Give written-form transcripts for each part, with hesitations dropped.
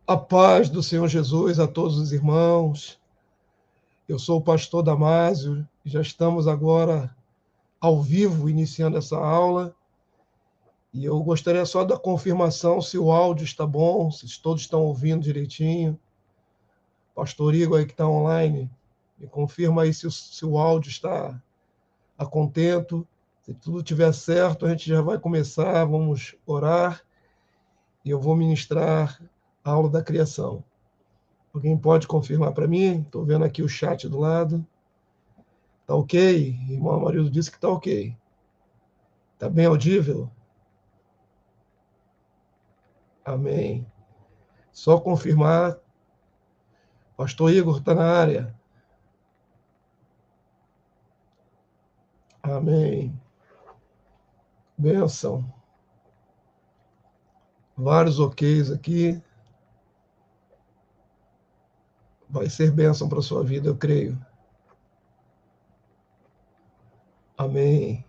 A paz do Senhor Jesus a todos os irmãos. Eu sou o pastor Damásio e já estamos agora ao vivo iniciando essa aula. E eu gostaria só da confirmação se o áudio está bom, se todos estão ouvindo direitinho. Pastor Igor aí que está online, me confirma aí se o áudio está a contento. Se tudo estiver certo, a gente já vai começar, vamos orar e eu vou ministrar a aula da criação. Alguém pode confirmar para mim? Estou vendo aqui o chat do lado. Está ok? Irmão Amarildo disse que está ok. Está bem audível? Amém. Só confirmar. Pastor Igor está na área. Amém. Bênção. Vários oks aqui. Vai ser bênção para a sua vida, eu creio. Amém.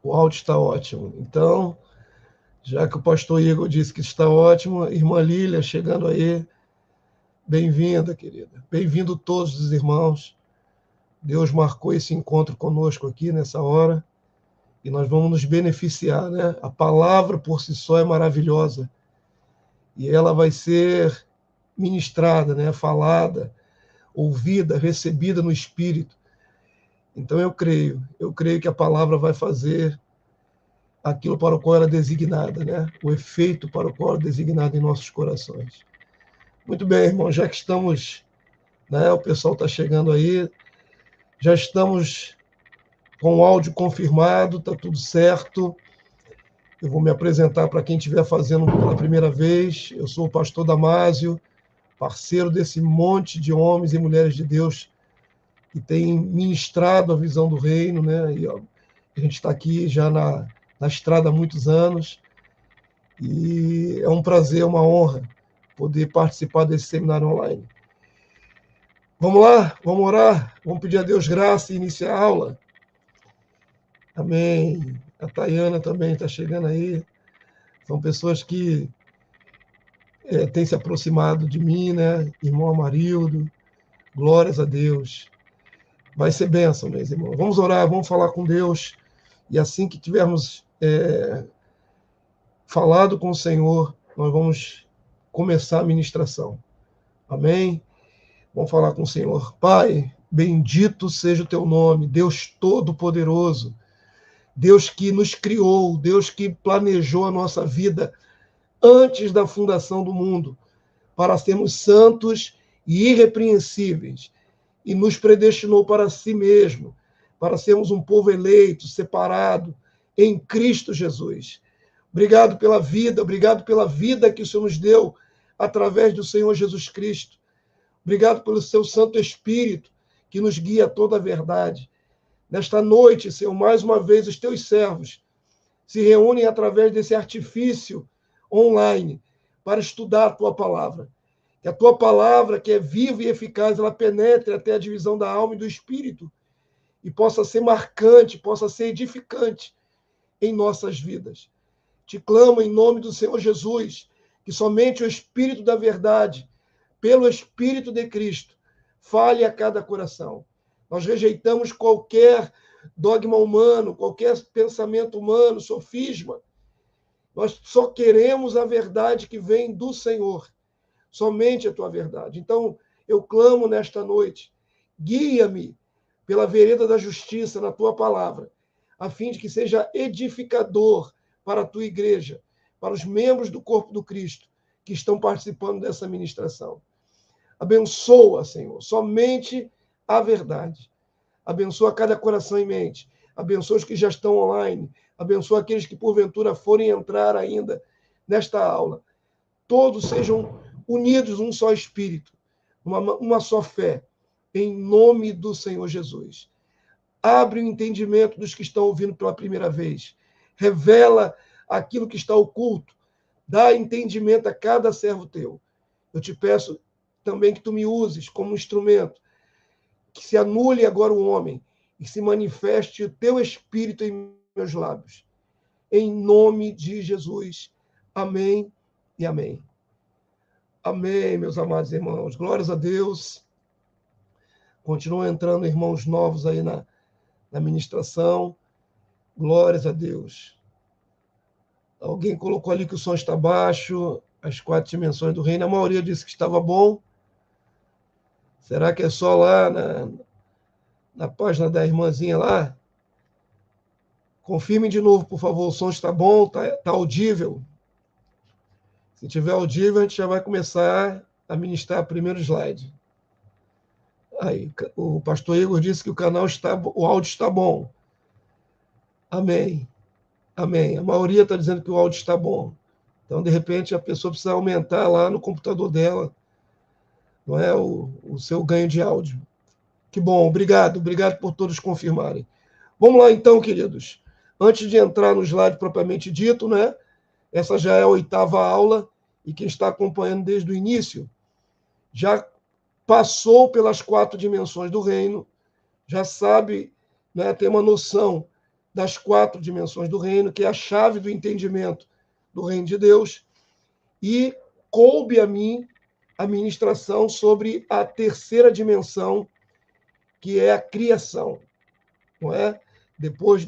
O áudio está ótimo. Então, já que o pastor Igor disse que está ótimo, irmã Lília chegando aí. Bem-vinda, querida. Bem-vindo todos os irmãos. Deus marcou esse encontro conosco aqui nessa hora e nós vamos nos beneficiar, né? A palavra por si só é maravilhosa e ela vai ser ministrada, né? Falada, ouvida, recebida no Espírito. Então eu creio que a palavra vai fazer aquilo para o qual ela é designada, né? O efeito para o qual ela é designada em nossos corações. Muito bem, irmão, já que estamos, né? O pessoal está chegando aí, já estamos com o áudio confirmado, está tudo certo. Eu vou me apresentar para quem estiver fazendo pela primeira vez. Eu sou o pastor Damásio, parceiro desse monte de homens e mulheres de Deus que tem ministrado a visão do reino, né? E, ó, a gente está aqui já na estrada há muitos anos e é um prazer, uma honra poder participar desse seminário online. Vamos lá, vamos orar, vamos pedir a Deus graça e iniciar a aula. Amém. A Tayana também está chegando aí. São pessoas que têm se aproximado de mim, né? Irmão Amarildo, glórias a Deus. Vai ser bênção, meus irmãos. Vamos orar, vamos falar com Deus. E assim que tivermos falado com o Senhor, nós vamos começar a ministração. Amém? Vamos falar com o Senhor. Pai, bendito seja o teu nome, Deus Todo-Poderoso, Deus que nos criou, Deus que planejou a nossa vida antes da fundação do mundo, para sermos santos e irrepreensíveis, e nos predestinou para si mesmo, para sermos um povo eleito, separado, em Cristo Jesus. Obrigado pela vida que o Senhor nos deu através do Senhor Jesus Cristo. Obrigado pelo seu Santo Espírito, que nos guia a toda a verdade. Nesta noite, Senhor, mais uma vez os teus servos se reúnem através desse artifício online para estudar a tua palavra. Que a tua palavra, que é viva e eficaz, ela penetre até a divisão da alma e do espírito e possa ser marcante, possa ser edificante em nossas vidas. Te clamo em nome do Senhor Jesus, que somente o Espírito da verdade, pelo Espírito de Cristo, fale a cada coração. Nós rejeitamos qualquer dogma humano, qualquer pensamento humano, sofisma. Nós só queremos a verdade que vem do Senhor, somente a tua verdade. Então, eu clamo nesta noite, guia-me pela vereda da justiça na tua palavra, a fim de que seja edificador para a tua igreja, para os membros do corpo do Cristo que estão participando dessa ministração. Abençoa, Senhor, somente a verdade. Abençoa cada coração e mente. Abençoa os que já estão online. Abençoa aqueles que, porventura, forem entrar ainda nesta aula. Todos sejam unidos num só espírito, uma só fé, em nome do Senhor Jesus. Abre o entendimento dos que estão ouvindo pela primeira vez. Revela aquilo que está oculto. Dá entendimento a cada servo teu. Eu te peço também que tu me uses como instrumento, que se anule agora o homem e se manifeste o teu espírito em meus lábios. Em nome de Jesus. Amém e amém. Amém, meus amados irmãos. Glórias a Deus. Continuam entrando irmãos novos aí na ministração. Glórias a Deus. Alguém colocou ali que o som está baixo, as 4 dimensões do reino. A maioria disse que estava bom. Será que é só lá na página da irmãzinha lá? Confirme de novo, por favor. O som está bom? Está audível? Se tiver audível, a gente já vai começar a ministrar o primeiro slide. Aí, o pastor Igor disse que o áudio está bom. Amém. Amém. A maioria está dizendo que o áudio está bom. Então, de repente, a pessoa precisa aumentar lá no computador dela, não é, o seu ganho de áudio. Que bom, obrigado por todos confirmarem. Vamos lá então, queridos. Antes de entrar no slide propriamente dito, né? Essa já é a 8ª aula, e quem está acompanhando desde o início já passou pelas 4 dimensões do reino, já sabe, né, tem uma noção das 4 dimensões do reino, que é a chave do entendimento do reino de Deus, e coube a mim a ministração sobre a 3ª dimensão, que é a criação, não é? Depois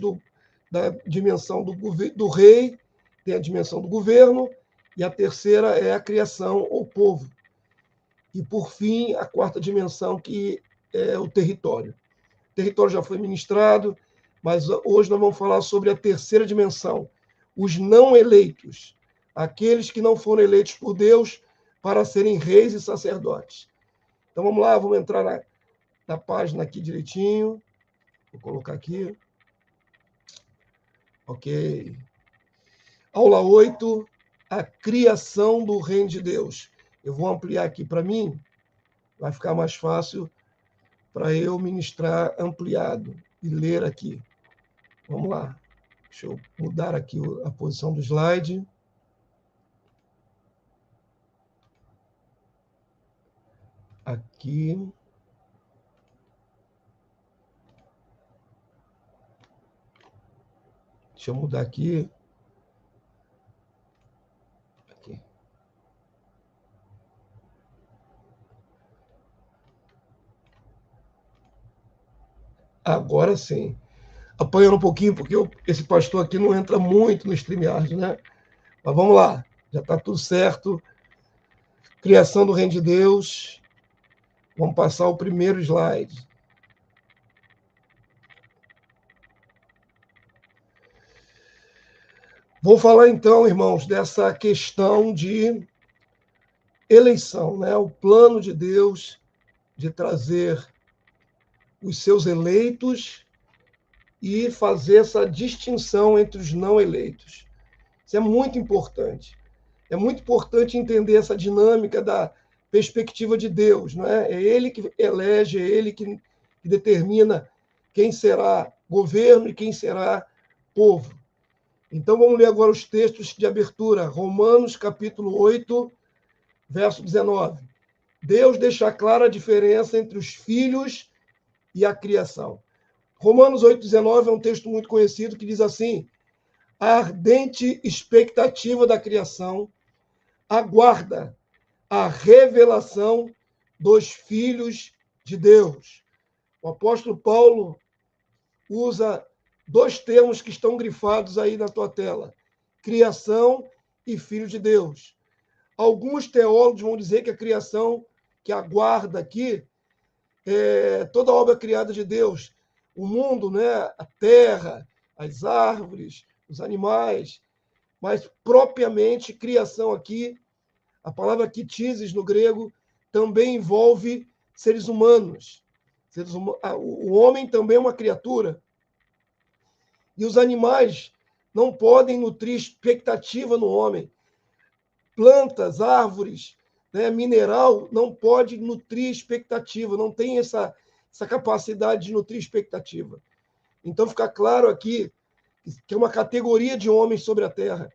da dimensão do rei, tem a dimensão do governo, e a 3ª é a criação, ou povo. E, por fim, a 4ª dimensão, que é o território. O território já foi ministrado, mas hoje nós vamos falar sobre a 3ª dimensão, os não eleitos, aqueles que não foram eleitos por Deus para serem reis e sacerdotes. Então, vamos lá, vamos entrar na página aqui direitinho. Vou colocar aqui. Ok. Aula 8, a criação do reino de Deus. Eu vou ampliar aqui para mim, vai ficar mais fácil para eu ministrar ampliado e ler aqui. Vamos lá. Deixa eu mudar aqui a posição do slide. Aqui. Deixa eu mudar aqui. Aqui. Agora sim. Apanhando um pouquinho, porque esse pastor aqui não entra muito no StreamYard, né? Mas vamos lá. Já está tudo certo. Criação do reino de Deus. Vamos passar o primeiro slide. Vou falar então, irmãos, dessa questão de eleição, né? O plano de Deus de trazer os seus eleitos e fazer essa distinção entre os não eleitos. Isso é muito importante. É muito importante entender essa dinâmica da perspectiva de Deus, não é? É Ele que elege, é Ele que determina quem será governo e quem será povo. Então, vamos ler agora os textos de abertura. Romanos, capítulo 8, verso 19. Deus deixa clara a diferença entre os filhos e a criação. Romanos 8, 19 é um texto muito conhecido que diz assim: a ardente expectativa da criação aguarda a revelação dos filhos de Deus. O apóstolo Paulo usa 2 termos que estão grifados aí na tua tela: criação e filho de Deus. Alguns teólogos vão dizer que a criação que aguarda aqui é toda a obra criada de Deus, o mundo, né? A terra, as árvores, os animais, mas propriamente criação aqui, a palavra quitísis no grego também envolve seres humanos. O homem também é uma criatura. E os animais não podem nutrir expectativa no homem. Plantas, árvores, né, mineral, não pode nutrir expectativa, não tem essa capacidade de nutrir expectativa. Então, fica claro aqui que é uma categoria de homens sobre a terra.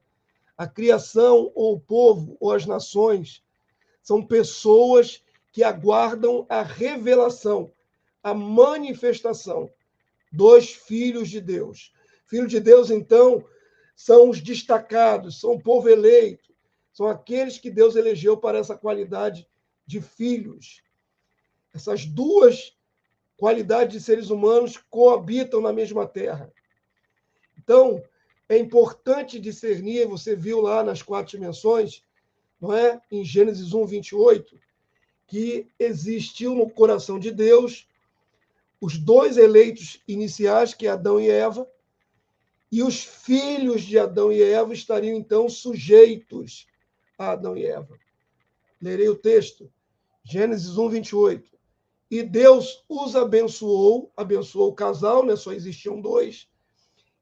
A criação, ou o povo, ou as nações, são pessoas que aguardam a revelação, a manifestação dos filhos de Deus. Filho de Deus, então, são os destacados, são o povo eleito, são aqueles que Deus elegeu para essa qualidade de filhos. Essas duas qualidades de seres humanos coabitam na mesma terra. Então, é importante discernir, você viu lá nas 4 dimensões, não é? Em Gênesis 1, 28, que existiu no coração de Deus os 2 eleitos iniciais, que é Adão e Eva, e os filhos de Adão e Eva estariam, então, sujeitos a Adão e Eva. Lerei o texto, Gênesis 1, 28. E Deus os abençoou o casal, né? Só existiam 2,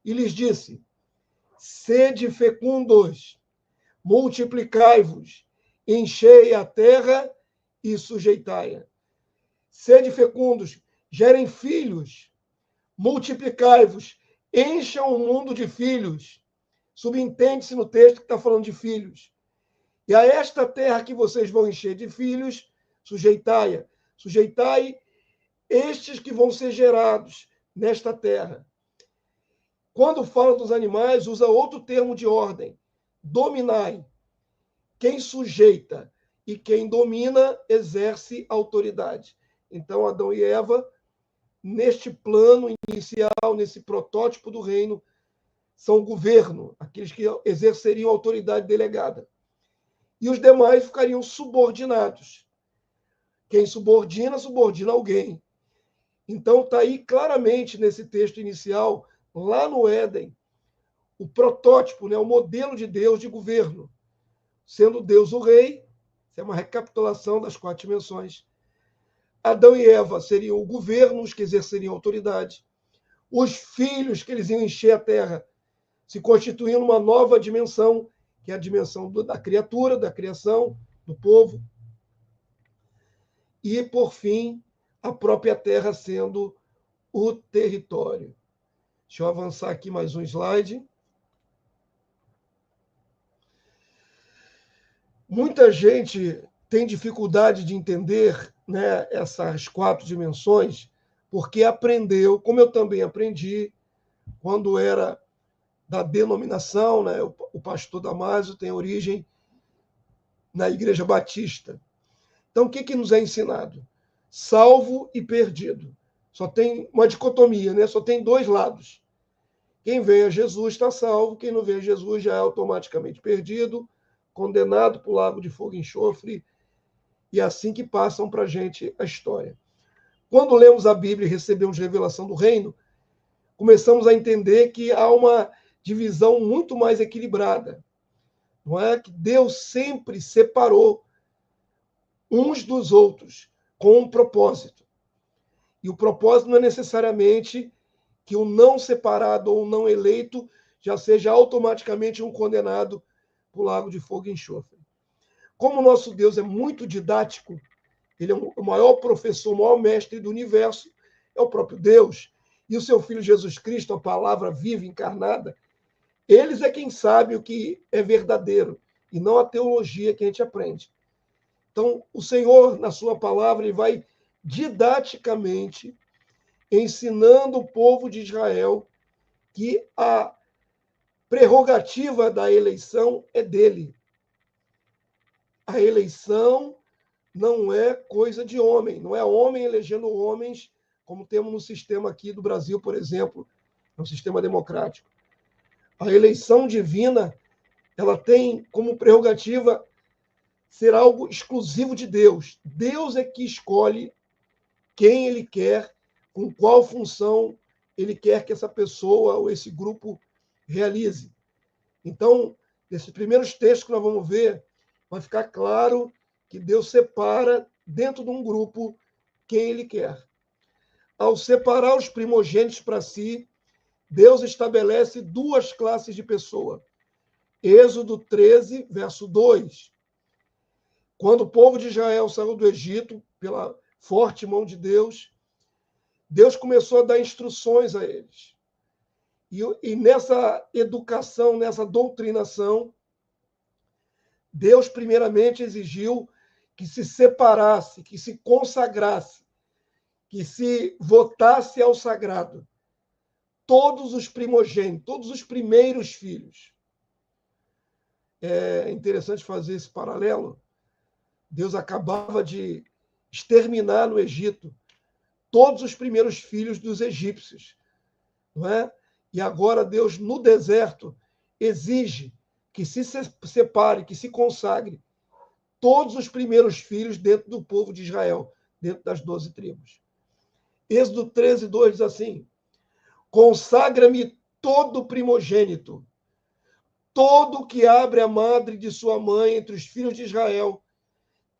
e lhes disse: sede fecundos, multiplicai-vos, enchei a terra e sujeitai-a. Sede fecundos, gerem filhos, multiplicai-vos, encham o mundo de filhos. Subentende-se no texto que está falando de filhos. E a esta terra que vocês vão encher de filhos, sujeitai-a. Sujeitai estes que vão ser gerados nesta terra. Quando fala dos animais, usa outro termo de ordem. Dominai. Quem sujeita e quem domina exerce autoridade. Então, Adão e Eva, neste plano inicial, nesse protótipo do reino, são o governo, aqueles que exerceriam autoridade delegada. E os demais ficariam subordinados. Quem subordina, subordina alguém. Então, está aí claramente nesse texto inicial, lá no Éden, o protótipo, né, o modelo de Deus de governo. Sendo Deus o rei, isso é uma recapitulação das 4 dimensões. Adão e Eva seriam o governo, os que exerceriam autoridade. Os filhos que eles iam encher a terra se constituindo uma nova dimensão, que é a dimensão da criatura, da criação, do povo. E, por fim, a própria terra sendo o território. Deixa eu avançar aqui mais um slide. Muita gente tem dificuldade de entender, né, essas 4 dimensões, porque aprendeu, como eu também aprendi, quando era da denominação, né, o pastor Damásio tem origem na Igreja Batista. Então, o que nos é ensinado? Salvo e perdido. Só tem uma dicotomia, né? Só tem 2 lados. Quem vem a Jesus está salvo, quem não vem a Jesus já é automaticamente perdido, condenado para o lago de fogo e enxofre, e é assim que passam para a gente a história. Quando lemos a Bíblia e recebemos revelação do reino, começamos a entender que há uma divisão muito mais equilibrada. Não é que Deus sempre separou uns dos outros com um propósito. E o propósito não é necessariamente que o não separado ou o não eleito já seja automaticamente um condenado para o lago de fogo e enxofre. Como o nosso Deus é muito didático, ele é o maior professor, o maior mestre do universo, é o próprio Deus, e o seu Filho Jesus Cristo, a palavra viva, encarnada, eles é quem sabe o que é verdadeiro, e não a teologia que a gente aprende. Então, o Senhor, na sua palavra, ele vai didaticamente ensinando o povo de Israel que a prerrogativa da eleição é dele. A eleição não é coisa de homem, não é homem elegendo homens, como temos no sistema aqui do Brasil, por exemplo, no sistema democrático. A eleição divina, ela tem como prerrogativa ser algo exclusivo de Deus. Deus é que escolhe quem ele quer, com qual função ele quer que essa pessoa ou esse grupo realize. Então, nesses primeiros textos que nós vamos ver, vai ficar claro que Deus separa dentro de um grupo quem ele quer. Ao separar os primogênitos para si, Deus estabelece 2 classes de pessoa. Êxodo 13, verso 2. Quando o povo de Israel saiu do Egito, pela forte mão de Deus, Deus começou a dar instruções a eles. E nessa educação, nessa doutrinação, Deus primeiramente exigiu que se separasse, que se consagrasse, que se votasse ao sagrado. todos os primogênitos, todos os primeiros filhos. É interessante fazer esse paralelo. Deus acabava de exterminar no Egito todos os primeiros filhos dos egípcios, não é? E agora Deus, no deserto, exige que se separe, que se consagre todos os primeiros filhos dentro do povo de Israel, dentro das 12 tribos. Êxodo 13, 2 diz assim: consagra-me todo primogênito, todo que abre a madre de sua mãe entre os filhos de Israel,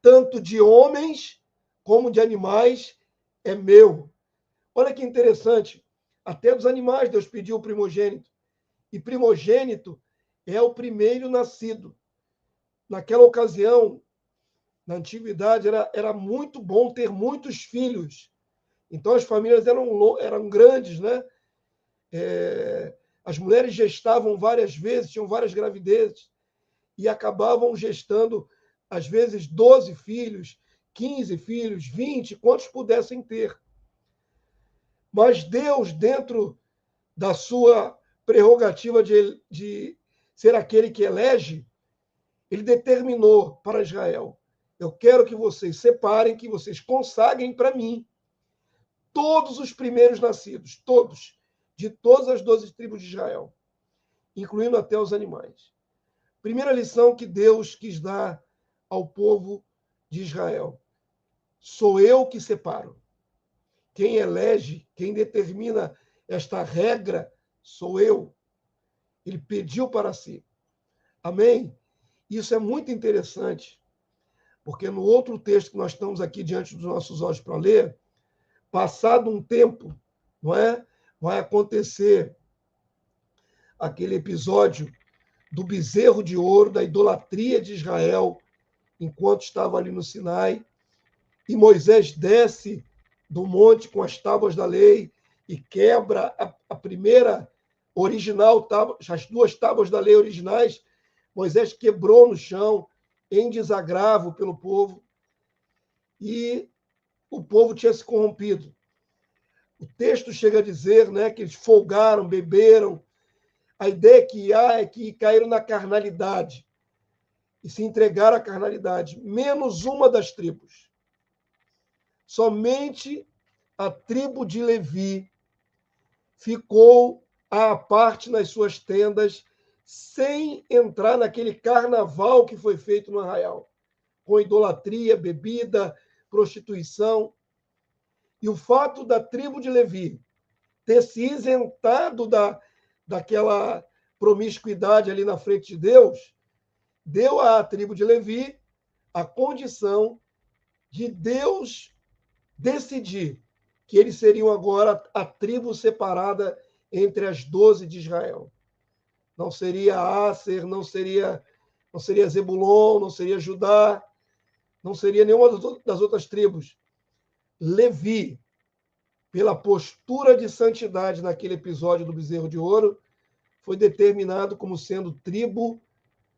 tanto de homens como de animais, é meu. Olha que interessante. Até dos animais Deus pediu o primogênito. E primogênito é o primeiro nascido. Naquela ocasião, na antiguidade, era muito bom ter muitos filhos. Então, as famílias eram grandes, né? As mulheres gestavam várias vezes, tinham várias gravidezes, e acabavam gestando, às vezes, 12 filhos, 15 filhos, 20, quantos pudessem ter. Mas Deus, dentro da sua prerrogativa de ser aquele que elege, ele determinou para Israel: eu quero que vocês separem, que vocês consagrem para mim todos os primeiros nascidos, todos, de todas as 12 tribos de Israel, incluindo até os animais. Primeira lição que Deus quis dar ao povo de Israel: sou eu que separo. Quem elege, quem determina esta regra, sou eu. Ele pediu para si. Amém? Isso é muito interessante, porque no outro texto que nós estamos aqui diante dos nossos olhos para ler, passado um tempo, não é? Vai acontecer aquele episódio do bezerro de ouro, da idolatria de Israel, enquanto estava ali no Sinai, e Moisés desce do monte com as tábuas da lei e quebra a primeira original, as 2 tábuas da lei originais, Moisés quebrou no chão, em desagravo pelo povo, e o povo tinha se corrompido. O texto chega a dizer, né, que eles folgaram, beberam. A ideia que há é que caíram na carnalidade e se entregaram à carnalidade, menos uma das tribos. Somente a tribo de Levi ficou à parte nas suas tendas, sem entrar naquele carnaval que foi feito no arraial, com idolatria, bebida, prostituição. E o fato da tribo de Levi ter se isentado daquela promiscuidade ali na frente de Deus, deu à tribo de Levi a condição de Deus decidir que eles seriam agora a tribo separada entre as 12 de Israel. Não seria Aser, não seria Zebulon, não seria Judá, não seria nenhuma das outras tribos. Levi, pela postura de santidade naquele episódio do bezerro de ouro, foi determinado como sendo tribo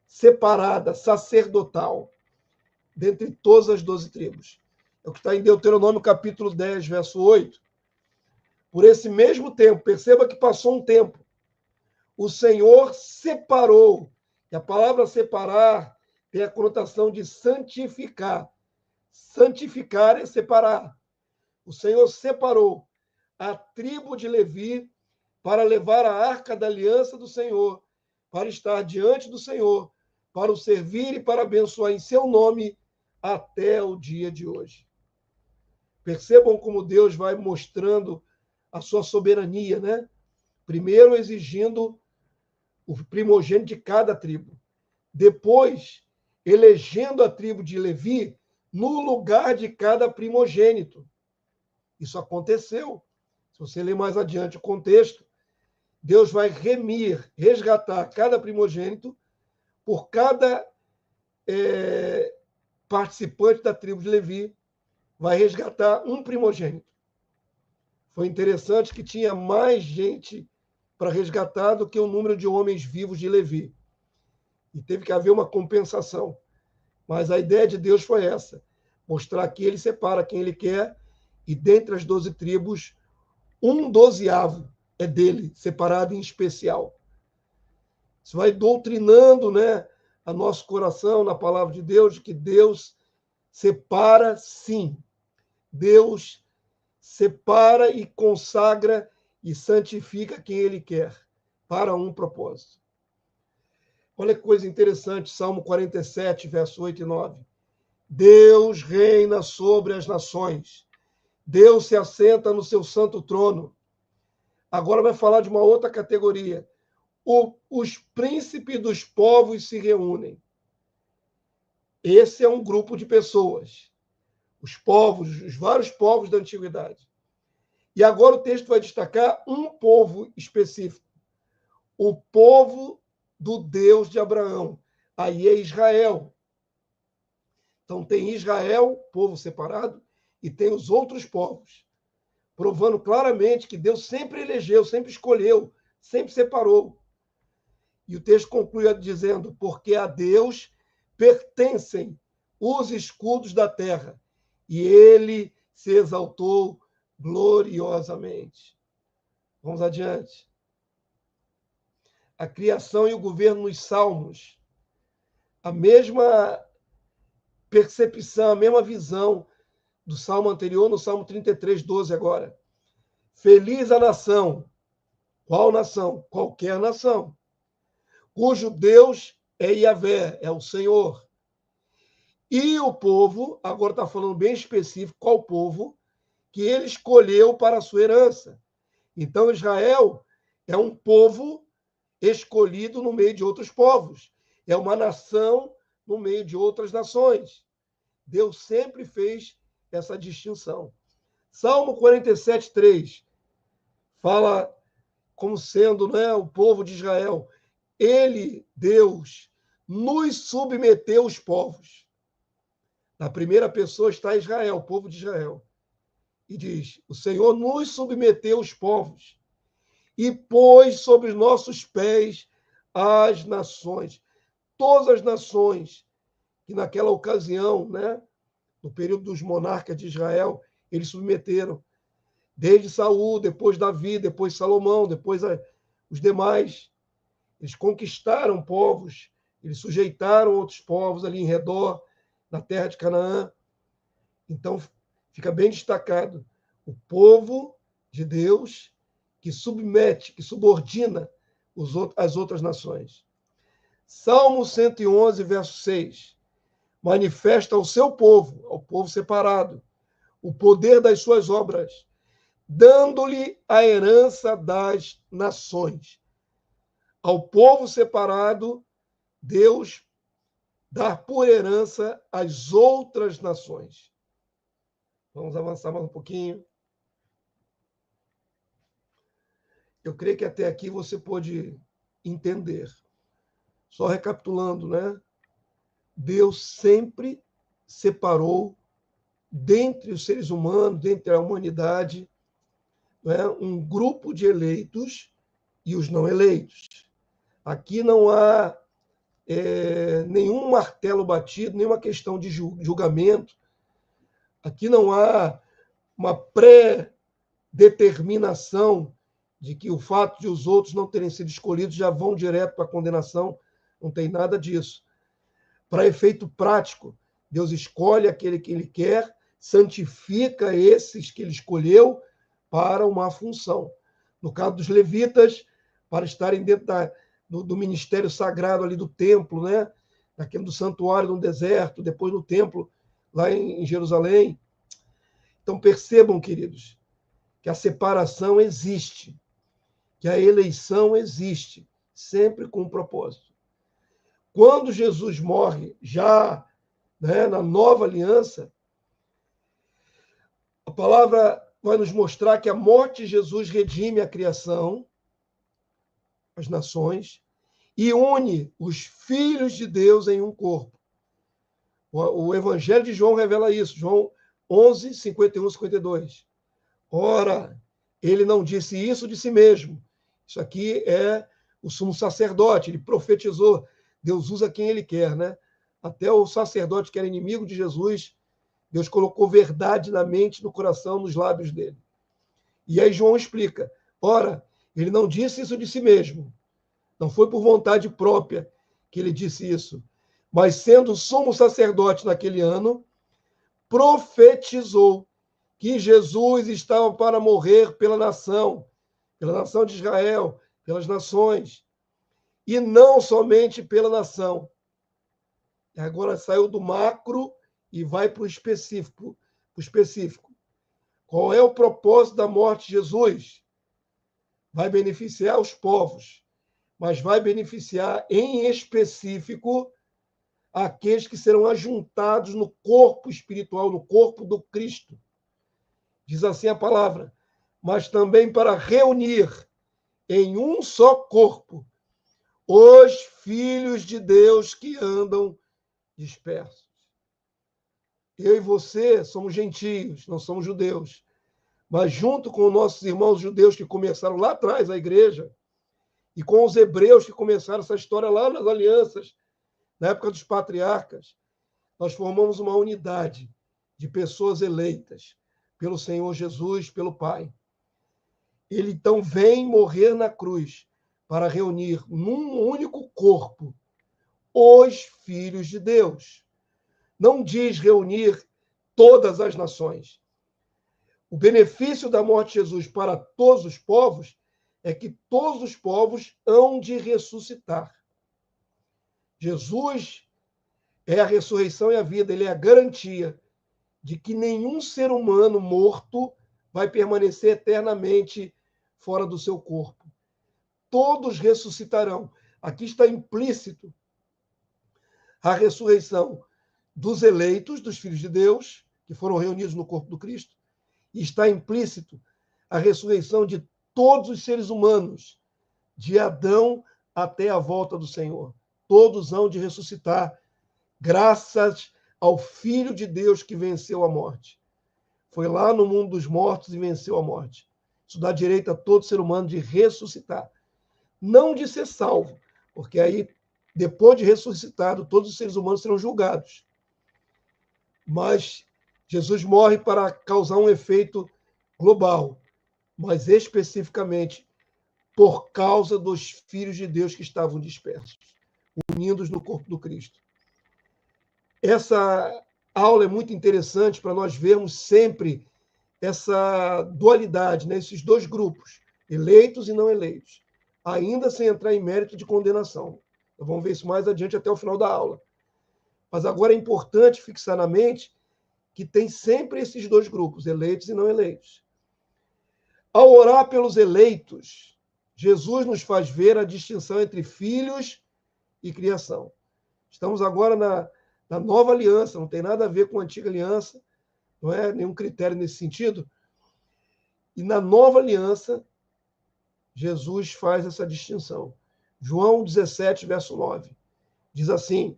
separada, sacerdotal, dentre todas as 12 tribos. É o que está em Deuteronômio capítulo 10, verso 8. Por esse mesmo tempo, perceba que passou um tempo, o Senhor separou, e a palavra separar tem a conotação de santificar. Santificar é separar. O Senhor separou a tribo de Levi para levar a arca da aliança do Senhor, para estar diante do Senhor, para o servir e para abençoar em seu nome até o dia de hoje. Percebam como Deus vai mostrando a sua soberania, né? Primeiro exigindo o primogênito de cada tribo. Depois, elegendo a tribo de Levi no lugar de cada primogênito. Isso aconteceu. Se você ler mais adiante o contexto, Deus vai resgatar cada primogênito por cada participante da tribo de Levi, vai resgatar um primogênito. Foi interessante que tinha mais gente para resgatar do que o número de homens vivos de Levi. E teve que haver uma compensação. Mas a ideia de Deus foi essa: mostrar que ele separa quem ele quer, e dentre as 12 tribos, um 12º é dele, separado em especial. Isso vai doutrinando, né, a nosso coração na palavra de Deus, que Deus separa, sim. Deus separa e consagra e santifica quem ele quer para um propósito. Olha que coisa interessante, Salmo 47, verso 8 e 9. Deus reina sobre as nações. Deus se assenta no seu santo trono. Agora vai falar de uma outra categoria. Os príncipes dos povos se reúnem. Esse é um grupo de pessoas. Os povos, os vários povos da antiguidade. E agora o texto vai destacar um povo específico. O povo do Deus de Abraão. Aí é Israel. Então tem Israel, povo separado, e tem os outros povos, provando claramente que Deus sempre elegeu, sempre escolheu, sempre separou. E o texto conclui dizendo: porque a Deus pertencem os escudos da terra, e ele se exaltou gloriosamente. Vamos adiante. A criação e o governo nos Salmos. A mesma percepção, a mesma visão do Salmo anterior, no Salmo 33, 12 agora. Feliz a nação. Qual nação? Qualquer nação. Cujo Deus é Yahvé, é o Senhor. E o povo, agora está falando bem específico, qual povo, que ele escolheu para a sua herança. Então, Israel é um povo escolhido no meio de outros povos. É uma nação no meio de outras nações. Deus sempre fez essa distinção. Salmo 47, 3 fala como sendo, né, o povo de Israel. Ele, Deus, nos submeteu os povos. Na primeira pessoa está Israel, o povo de Israel. E diz: o Senhor nos submeteu os povos e pôs sobre os nossos pés as nações. Todas as nações que naquela ocasião, né, no período dos monarcas de Israel, eles submeteram. Desde Saul, depois Davi, depois Salomão, depois os demais. Eles conquistaram povos, eles sujeitaram outros povos ali em redor, na terra de Canaã. Então, fica bem destacado o povo de Deus que submete, que subordina as outras nações. Salmo 111, verso 6. Manifesta ao seu povo, ao povo separado, o poder das suas obras, dando-lhe a herança das nações. Ao povo separado, Deus dá por herança as outras nações. Vamos avançar mais um pouquinho. Eu creio que até aqui você pôde entender. Só recapitulando, né? Deus sempre separou dentre os seres humanos, dentre a humanidade, né, um grupo de eleitos e os não eleitos. Aqui não há nenhum martelo batido, nenhuma questão de julgamento. Aqui não há uma pré-determinação de que o fato de os outros não terem sido escolhidos já vão direto para a condenação. Não tem nada disso. Para efeito prático, Deus escolhe aquele que ele quer, santifica esses que ele escolheu para uma função. No caso dos levitas, para estarem dentro do ministério sagrado ali do templo, né? Naquele do santuário no deserto, depois no templo lá em Jerusalém. Então percebam, queridos, que a separação existe, que a eleição existe, sempre com um propósito. Quando Jesus morre, já, né, na nova aliança, a palavra vai nos mostrar que a morte de Jesus redime a criação, as nações, e une os filhos de Deus em um corpo. O Evangelho de João revela isso, João 11, 51, 52. Ora, ele não disse isso de si mesmo. Isso aqui é o sumo sacerdote, ele profetizou. Deus usa quem ele quer, né? Até o sacerdote que era inimigo de Jesus, Deus colocou verdade na mente, no coração, nos lábios dele. E aí João explica: ora, Ele não disse isso de si mesmo. Não foi por vontade própria que ele disse isso. Mas, sendo sumo sacerdote naquele ano, profetizou que Jesus estava para morrer pela nação de Israel, pelas nações, e não somente pela nação. Agora saiu do macro e vai para o específico. Qual é o propósito da morte de Jesus? Vai beneficiar os povos, mas vai beneficiar em específico aqueles que serão ajuntados no corpo espiritual, no corpo do Cristo. Diz assim a palavra, mas também para reunir em um só corpo os filhos de Deus que andam dispersos. Eu e você somos gentios, não somos judeus. Mas junto com nossos irmãos judeus que começaram lá atrás a igreja, e com os hebreus que começaram essa história lá nas alianças, na época dos patriarcas, nós formamos uma unidade de pessoas eleitas pelo Senhor Jesus, pelo Pai. Ele então vem morrer na cruz para reunir num único corpo os filhos de Deus. Não diz reunir todas as nações. O benefício da morte de Jesus para todos os povos é que todos os povos hão de ressuscitar. Jesus é a ressurreição e a vida, ele é a garantia de que nenhum ser humano morto vai permanecer eternamente fora do seu corpo. Todos ressuscitarão. Aqui está implícito a ressurreição dos eleitos, dos filhos de Deus, que foram reunidos no corpo do Cristo, e está implícito a ressurreição de todos os seres humanos, de Adão até a volta do Senhor. Todos hão de ressuscitar, graças ao Filho de Deus que venceu a morte. Foi lá no mundo dos mortos e venceu a morte. Isso dá direito a todo ser humano de ressuscitar. Não de ser salvo, porque aí, depois de ressuscitado, todos os seres humanos serão julgados. Mas Jesus morre para causar um efeito global, mas especificamente por causa dos filhos de Deus que estavam dispersos, unidos no corpo do Cristo. Essa aula é muito interessante para nós vermos sempre essa dualidade, né? Esses dois grupos, eleitos e não eleitos, ainda sem entrar em mérito de condenação. Nós vamos ver isso mais adiante até o final da aula. Mas agora é importante fixar na mente que tem sempre esses dois grupos, eleitos e não eleitos. Ao orar pelos eleitos, Jesus nos faz ver a distinção entre filhos e criação. Estamos agora na nova aliança, não tem nada a ver com a antiga aliança, não é nenhum critério nesse sentido. E na nova aliança, Jesus faz essa distinção. João 17, verso 9, diz assim,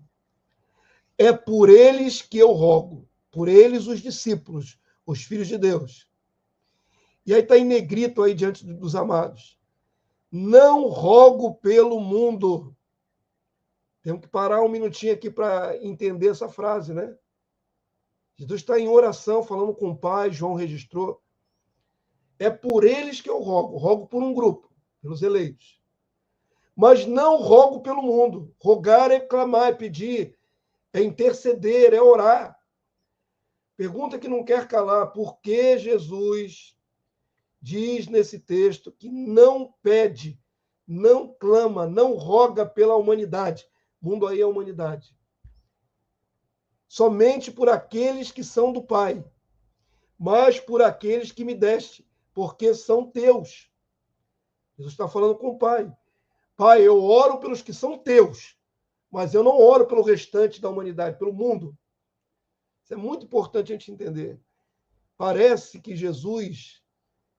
é por eles que eu rogo, por eles os discípulos, os filhos de Deus. E aí está em negrito aí diante dos amados. Não rogo pelo mundo. Temos que parar um minutinho aqui para entender essa frase, né? Jesus está em oração, falando com o Pai, João registrou. É por eles que eu rogo por um grupo, pelos eleitos. Mas não rogo pelo mundo. Rogar é clamar, é pedir, é interceder, é orar. Pergunta que não quer calar, por que Jesus diz nesse texto que não pede, não clama, não roga pela humanidade? O mundo aí é a humanidade. Somente por aqueles que são do Pai, mas por aqueles que me deste, porque são teus. Jesus está falando com o Pai. Pai, eu oro pelos que são teus, mas eu não oro pelo restante da humanidade, pelo mundo. Isso é muito importante a gente entender. Parece que Jesus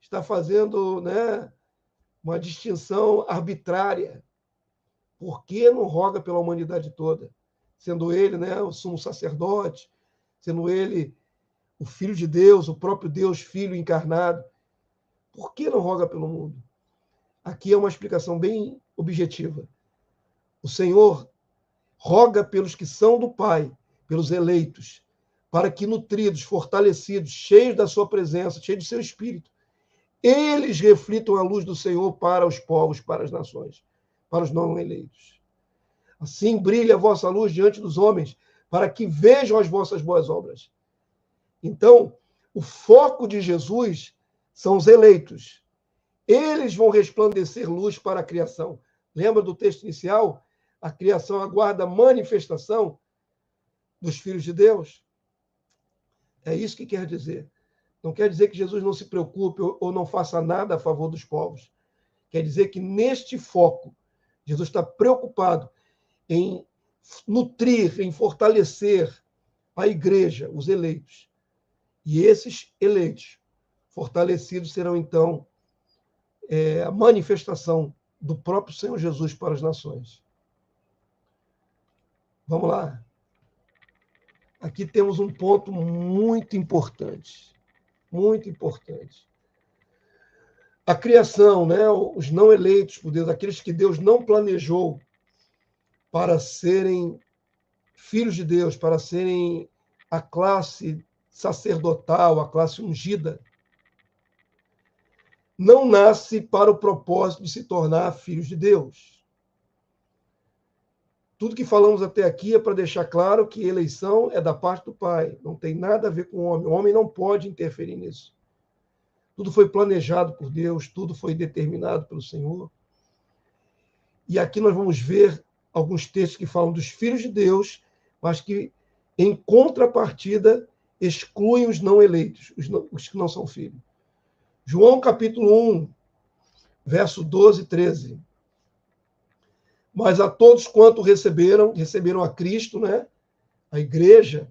está fazendo, né, uma distinção arbitrária. Por que não roga pela humanidade toda? Sendo ele, né, o sumo sacerdote, sendo ele o Filho de Deus, o próprio Deus Filho encarnado. Por que não roga pelo mundo? Aqui é uma explicação bem objetiva. O Senhor roga pelos que são do Pai, pelos eleitos, para que nutridos, fortalecidos, cheios da sua presença, cheios do seu Espírito, eles reflitam a luz do Senhor para os povos, para as nações, para os não eleitos. Assim brilha a vossa luz diante dos homens, para que vejam as vossas boas obras. Então, o foco de Jesus são os eleitos. Eles vão resplandecer luz para a criação. Lembra do texto inicial? A criação aguarda a manifestação dos filhos de Deus. É isso que quer dizer. Não quer dizer que Jesus não se preocupe ou não faça nada a favor dos povos. Quer dizer que neste foco, Jesus está preocupado em nutrir, em fortalecer a igreja, os eleitos. E esses eleitos, fortalecidos, serão então a manifestação do próprio Senhor Jesus para as nações. Vamos lá. Aqui temos um ponto muito importante. Muito importante. A criação, né? Os não eleitos por Deus, aqueles que Deus não planejou para serem filhos de Deus, para serem a classe sacerdotal, a classe ungida, não nasce para o propósito de se tornar filhos de Deus. Tudo que falamos até aqui é para deixar claro que eleição é da parte do Pai, não tem nada a ver com o homem. O homem não pode interferir nisso. Tudo foi planejado por Deus, tudo foi determinado pelo Senhor. E aqui nós vamos ver alguns textos que falam dos filhos de Deus, mas que, em contrapartida, excluem os não eleitos, os que não são filhos. João capítulo 1, verso 12 e 13. Mas a todos quanto receberam a Cristo, né? A igreja,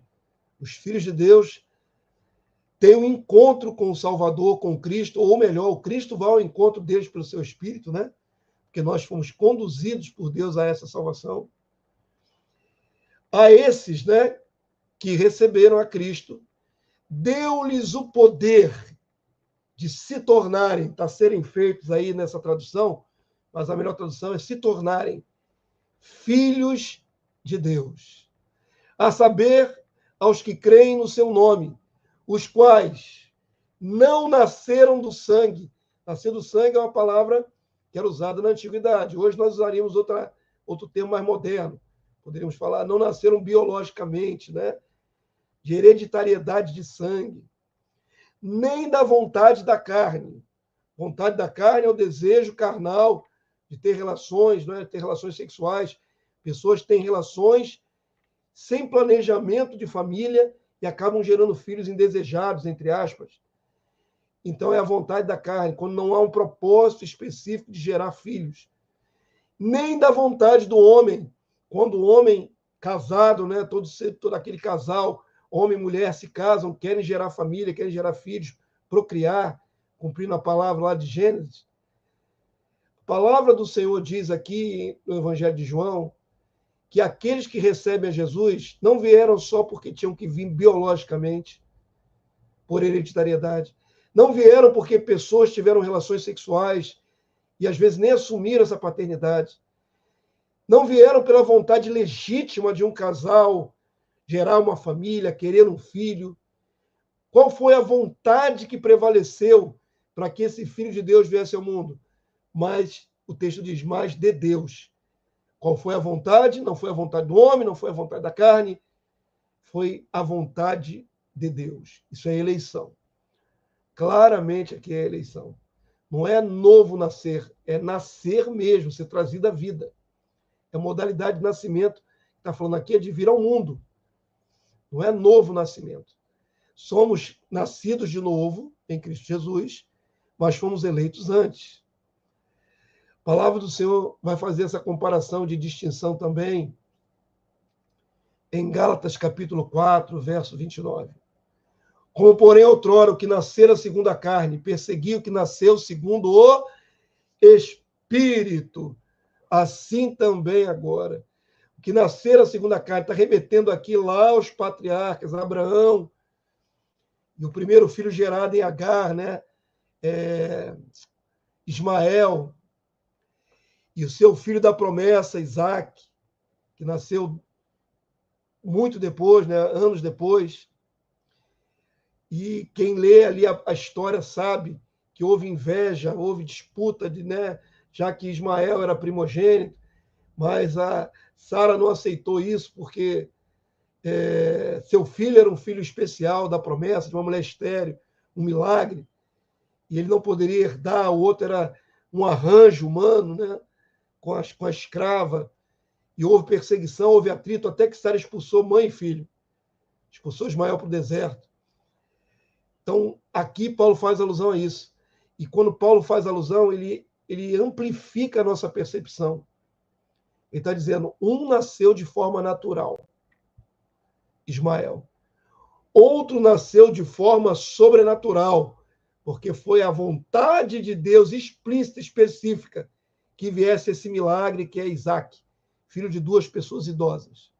os filhos de Deus, têm um encontro com o Salvador, com Cristo, ou melhor, o Cristo vai ao encontro deles pelo seu Espírito, né? Porque nós fomos conduzidos por Deus a essa salvação. A esses, né, que receberam a Cristo, deu-lhes o poder de se tornarem, serem feitos aí nessa tradução, mas a melhor tradução é se tornarem filhos de Deus. A saber, aos que creem no seu nome, os quais não nasceram do sangue. Nascer do sangue é uma palavra que era usada na antiguidade. Hoje nós usaríamos outro termo mais moderno. Poderíamos falar, não nasceram biologicamente, né? De hereditariedade de sangue. Nem da vontade da carne. Vontade da carne é o desejo carnal de ter relações, né? Ter relações sexuais. Pessoas têm relações sem planejamento de família e acabam gerando filhos indesejados, entre aspas. Então, é a vontade da carne, quando não há um propósito específico de gerar filhos. Nem da vontade do homem, quando o homem casado, né, todo aquele casal, homem e mulher, se casam, querem gerar família, querem gerar filhos, procriar, cumprindo a palavra lá de Gênesis. A palavra do Senhor diz aqui no Evangelho de João que aqueles que recebem a Jesus não vieram só porque tinham que vir biologicamente, por hereditariedade. Não vieram porque pessoas tiveram relações sexuais e às vezes nem assumiram essa paternidade. Não vieram pela vontade legítima de um casal gerar uma família, querer um filho. Qual foi a vontade que prevaleceu para que esse filho de Deus viesse ao mundo? Mas o texto diz, mais de Deus. Qual foi a vontade? Não foi a vontade do homem, não foi a vontade da carne, foi a vontade de Deus. Isso é eleição. Claramente aqui é eleição. Não é novo nascer, é nascer mesmo, ser trazido à vida. É a modalidade de nascimento que está falando aqui, é de vir ao mundo. Não é novo nascimento. Somos nascidos de novo em Cristo Jesus, mas fomos eleitos antes. A palavra do Senhor vai fazer essa comparação de distinção também em Gálatas capítulo 4, verso 29. Como, porém, outrora, o que nascera segundo a carne perseguiu o que nasceu segundo o Espírito, assim também agora. O que nascera segundo a carne, está remetendo aqui lá aos patriarcas, Abraão, e o primeiro filho gerado em Agar, né? Ismael, e o seu filho da promessa, Isaac, que nasceu muito depois, né? Anos depois. E quem lê ali a história sabe que houve inveja, houve disputa, né, já que Ismael era primogênito, mas a Sara não aceitou isso porque seu filho era um filho especial da promessa, de uma mulher estéril, um milagre, e ele não poderia herdar, o outro era um arranjo humano, né, com a escrava, e houve perseguição, houve atrito, até que Sara expulsou mãe e filho, expulsou Ismael para o deserto. Então, aqui Paulo faz alusão a isso. E quando Paulo faz alusão, ele amplifica a nossa percepção. Ele está dizendo, um nasceu de forma natural, Ismael. Outro nasceu de forma sobrenatural, porque foi a vontade de Deus explícita, específica, que viesse esse milagre que é Isaac, filho de 2 pessoas idosas.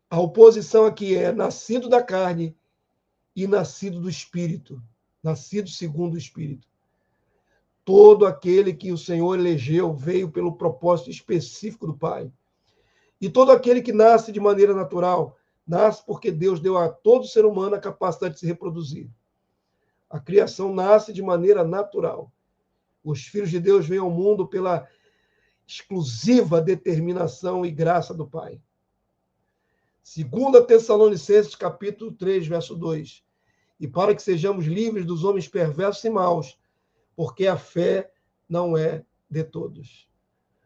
A oposição aqui é nascido da carne e nascido do Espírito, nascido segundo o Espírito. Todo aquele que o Senhor elegeu veio pelo propósito específico do Pai. E todo aquele que nasce de maneira natural, nasce porque Deus deu a todo ser humano a capacidade de se reproduzir. A criação nasce de maneira natural. Os filhos de Deus vêm ao mundo pela exclusiva determinação e graça do Pai. 2 Tessalonicenses, capítulo 3, verso 2. E para que sejamos livres dos homens perversos e maus, porque a fé não é de todos.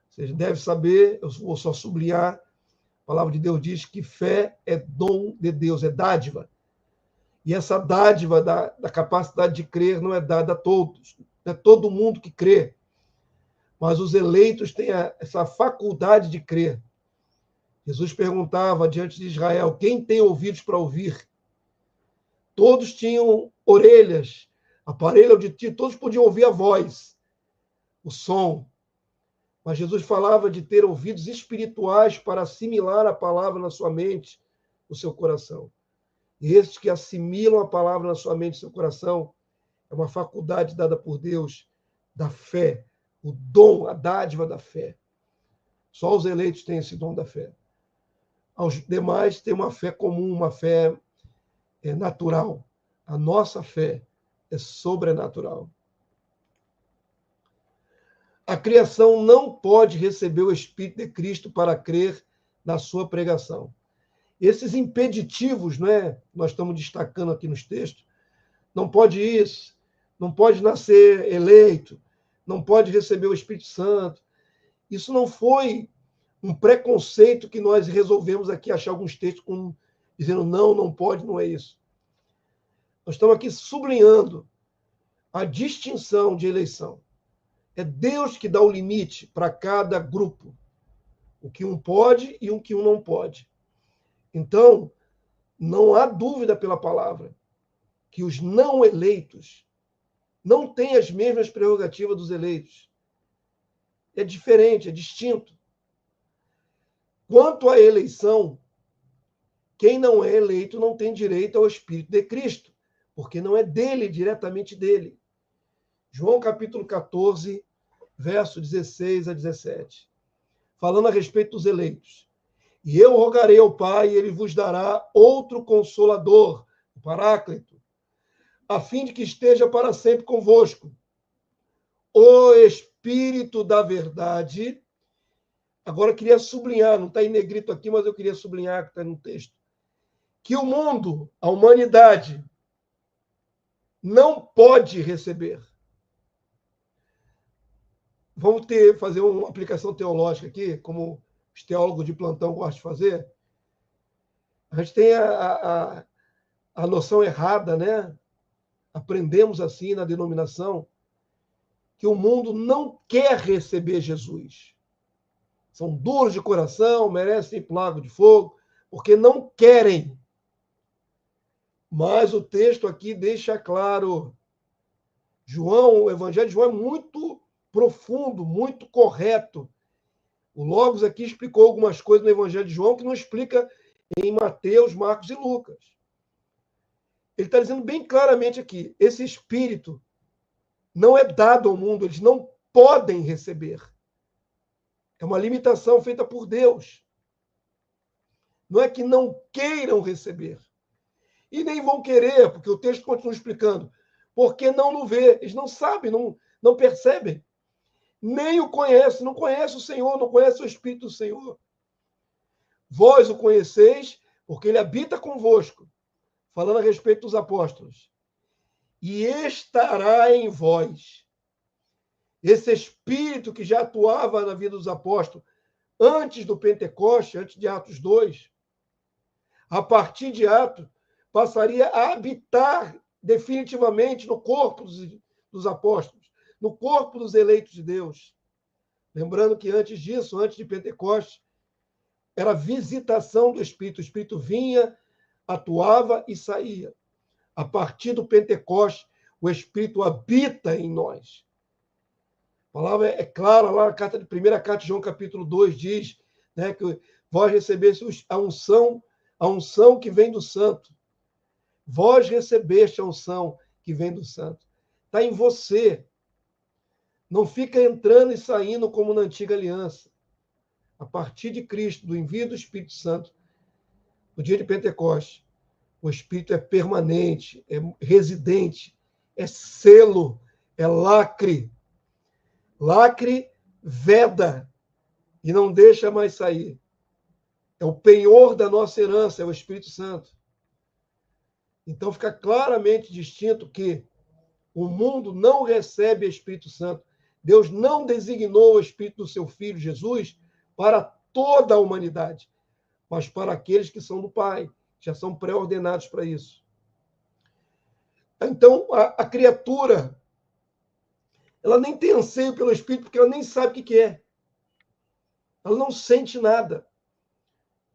Você deve saber, eu vou só sublinhar, a palavra de Deus diz que fé é dom de Deus, é dádiva. E essa dádiva da capacidade de crer não é dada a todos. Não é todo mundo que crê. Mas os eleitos têm essa faculdade de crer. Jesus perguntava diante de Israel, quem tem ouvidos para ouvir? Todos tinham orelhas, aparelho auditivo, todos podiam ouvir a voz, o som. Mas Jesus falava de ter ouvidos espirituais para assimilar a palavra na sua mente, no seu coração. E esses que assimilam a palavra na sua mente, no seu coração, é uma faculdade dada por Deus da fé, o dom, a dádiva da fé. Só os eleitos têm esse dom da fé. Aos demais têm uma fé comum, uma fé natural. A nossa fé é sobrenatural. A criação não pode receber o Espírito de Cristo para crer na sua pregação. Esses impeditivos, né, nós estamos destacando aqui nos textos, não pode isso, não pode nascer eleito, não pode receber o Espírito Santo. Isso não foi um preconceito que nós resolvemos aqui achar alguns textos dizendo não pode, não é isso. Nós estamos aqui sublinhando a distinção de eleição. É Deus que dá o limite para cada grupo. O que um pode e o que um não pode. Então, não há dúvida pela palavra que os não eleitos não têm as mesmas prerrogativas dos eleitos. É diferente, é distinto. Quanto à eleição, quem não é eleito não tem direito ao Espírito de Cristo, porque não é dele, diretamente dele. João capítulo 14, verso 16 a 17. Falando a respeito dos eleitos. E eu rogarei ao Pai, e ele vos dará outro Consolador, o Paráclito, a fim de que esteja para sempre convosco. O Espírito da verdade. Agora eu queria sublinhar, não está em negrito aqui, mas eu queria sublinhar que está no texto. Que o mundo, a humanidade, não pode receber. Vamos fazer uma aplicação teológica aqui, como os teólogos de plantão gostam de fazer. A gente tem a noção errada, né? Aprendemos assim na denominação, que o mundo não quer receber Jesus. São duros de coração, merecem ir para o lago de fogo, porque não querem. Mas o texto aqui deixa claro. O Evangelho de João é muito profundo, muito correto. O Logos aqui explicou algumas coisas no Evangelho de João que não explica em Mateus, Marcos e Lucas. Ele está dizendo bem claramente aqui, esse Espírito não é dado ao mundo, eles não podem receber. É uma limitação feita por Deus. Não é que não queiram receber. E nem vão querer, porque o texto continua explicando. porque não o vê. Eles não sabem, não percebem. Nem o conhecem, não conhecem o Senhor, não conhecem o Espírito do Senhor. Vós o conheceis, porque ele habita convosco, falando a respeito dos apóstolos. E estará em vós. Esse Espírito que já atuava na vida dos apóstolos antes do Pentecoste, antes de Atos 2, a partir de Atos, passaria a habitar definitivamente no corpo dos apóstolos, no corpo dos eleitos de Deus. Lembrando que antes disso, antes de Pentecostes, era visitação do Espírito. O Espírito vinha, atuava e saía. A partir do Pentecostes, o Espírito habita em nós. A palavra é clara lá na primeira carta de João, capítulo 2, diz, né, que vós recebeste a unção que vem do Santo. Vós recebeste a unção que vem do Santo. Está em você. Não fica entrando e saindo como na antiga aliança. A partir de Cristo, do envio do Espírito Santo, no dia de Pentecostes, o Espírito é permanente, é residente, é selo, é lacre. Lacre veda e não deixa mais sair. É o penhor da nossa herança, é o Espírito Santo. Então fica claramente distinto que o mundo não recebe o Espírito Santo. Deus não designou o Espírito do seu Filho, Jesus, para toda a humanidade, mas para aqueles que são do Pai, já são pré-ordenados para isso. Então, a criatura, ela nem tem anseio pelo Espírito, porque ela nem sabe o que é. Ela não sente nada.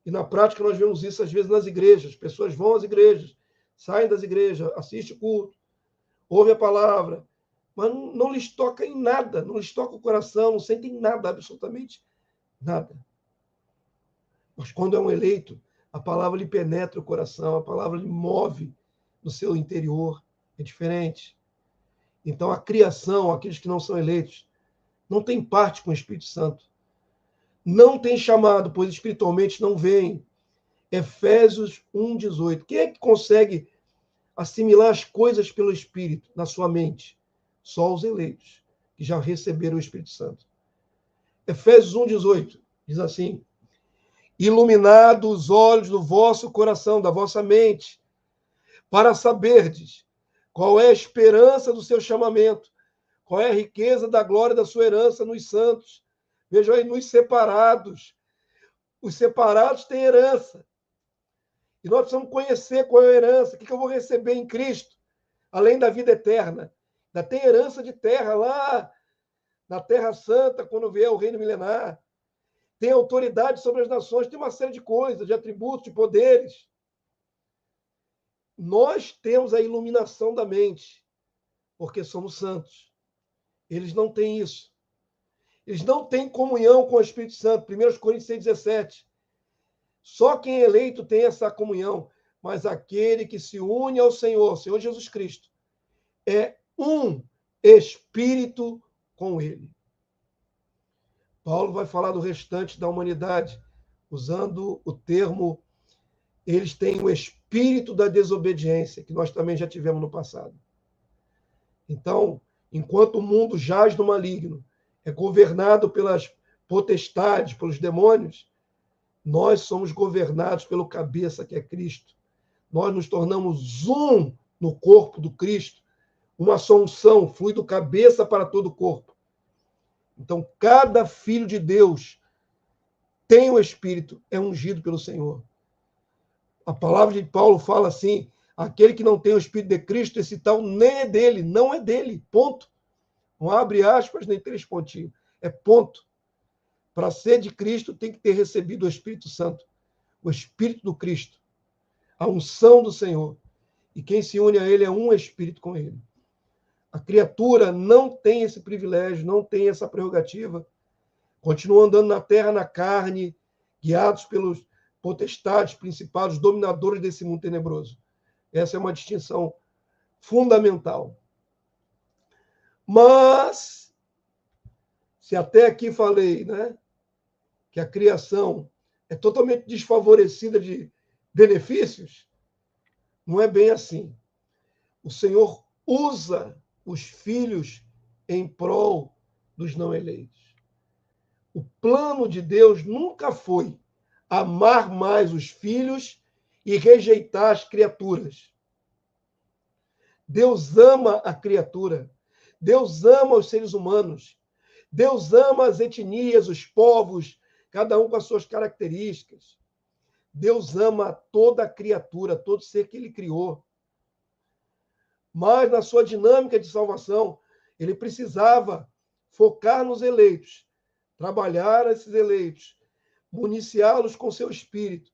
E na prática nós vemos isso às vezes nas igrejas. As pessoas vão às igrejas, saem das igrejas, assistem o culto, ouvem a palavra, mas não lhes toca em nada, não lhes toca o coração, não sentem nada, absolutamente nada. Mas quando é um eleito, a palavra lhe penetra o coração, a palavra lhe move no seu interior. É diferente. Então, a criação, aqueles que não são eleitos, não tem parte com o Espírito Santo. Não tem chamado, pois espiritualmente não vem. Efésios 1,18. Quem é que consegue assimilar as coisas pelo Espírito na sua mente? Só os eleitos, que já receberam o Espírito Santo. Efésios 1,18 diz assim: iluminados os olhos do vosso coração, da vossa mente, para saberdes qual é a esperança do seu chamamento, qual é a riqueza da glória da sua herança nos santos. Vejam aí, nos separados. Os separados têm herança. E nós precisamos conhecer qual é a herança, o que eu vou receber em Cristo, além da vida eterna. Ainda tem herança de terra lá na Terra Santa, quando vier o reino milenar. Tem autoridade sobre as nações, tem uma série de coisas, de atributos, de poderes. Nós temos a iluminação da mente, porque somos santos. Eles não têm isso. Eles não têm comunhão com o Espírito Santo. 1 Coríntios 6,17. Só quem é eleito tem essa comunhão, mas aquele que se une ao Senhor Jesus Cristo, é um espírito com ele. Paulo vai falar do restante da humanidade, usando o termo, eles têm o espírito da desobediência, que nós também já tivemos no passado. Então, enquanto o mundo jaz no maligno, é governado pelas potestades, pelos demônios, nós somos governados pelo cabeça, que é Cristo. Nós nos tornamos um no corpo do Cristo. Uma só unção flui do cabeça para todo o corpo. Então, cada filho de Deus tem o Espírito, é ungido pelo Senhor. A palavra de Paulo fala assim, aquele que não tem o Espírito de Cristo, esse tal nem é dele, não é dele, ponto. Não abre aspas, nem 3 pontinhos. É ponto. Para ser de Cristo, tem que ter recebido o Espírito Santo, o Espírito do Cristo, a unção do Senhor. E quem se une a ele é um Espírito com ele. A criatura não tem esse privilégio, não tem essa prerrogativa. Continua andando na terra, na carne, guiados pelos potestades, principados, dominadores desse mundo tenebroso. Essa é uma distinção fundamental. Mas, se até aqui falei, né, que a criação é totalmente desfavorecida de benefícios, não é bem assim. O Senhor usa os filhos em prol dos não eleitos. O plano de Deus nunca foi amar mais os filhos e rejeitar as criaturas. Deus ama a criatura. Deus ama os seres humanos. Deus ama as etnias, os povos, cada um com as suas características. Deus ama toda a criatura, todo ser que ele criou. Mas na sua dinâmica de salvação, ele precisava focar nos eleitos, trabalhar esses eleitos, municiá-los com seu espírito,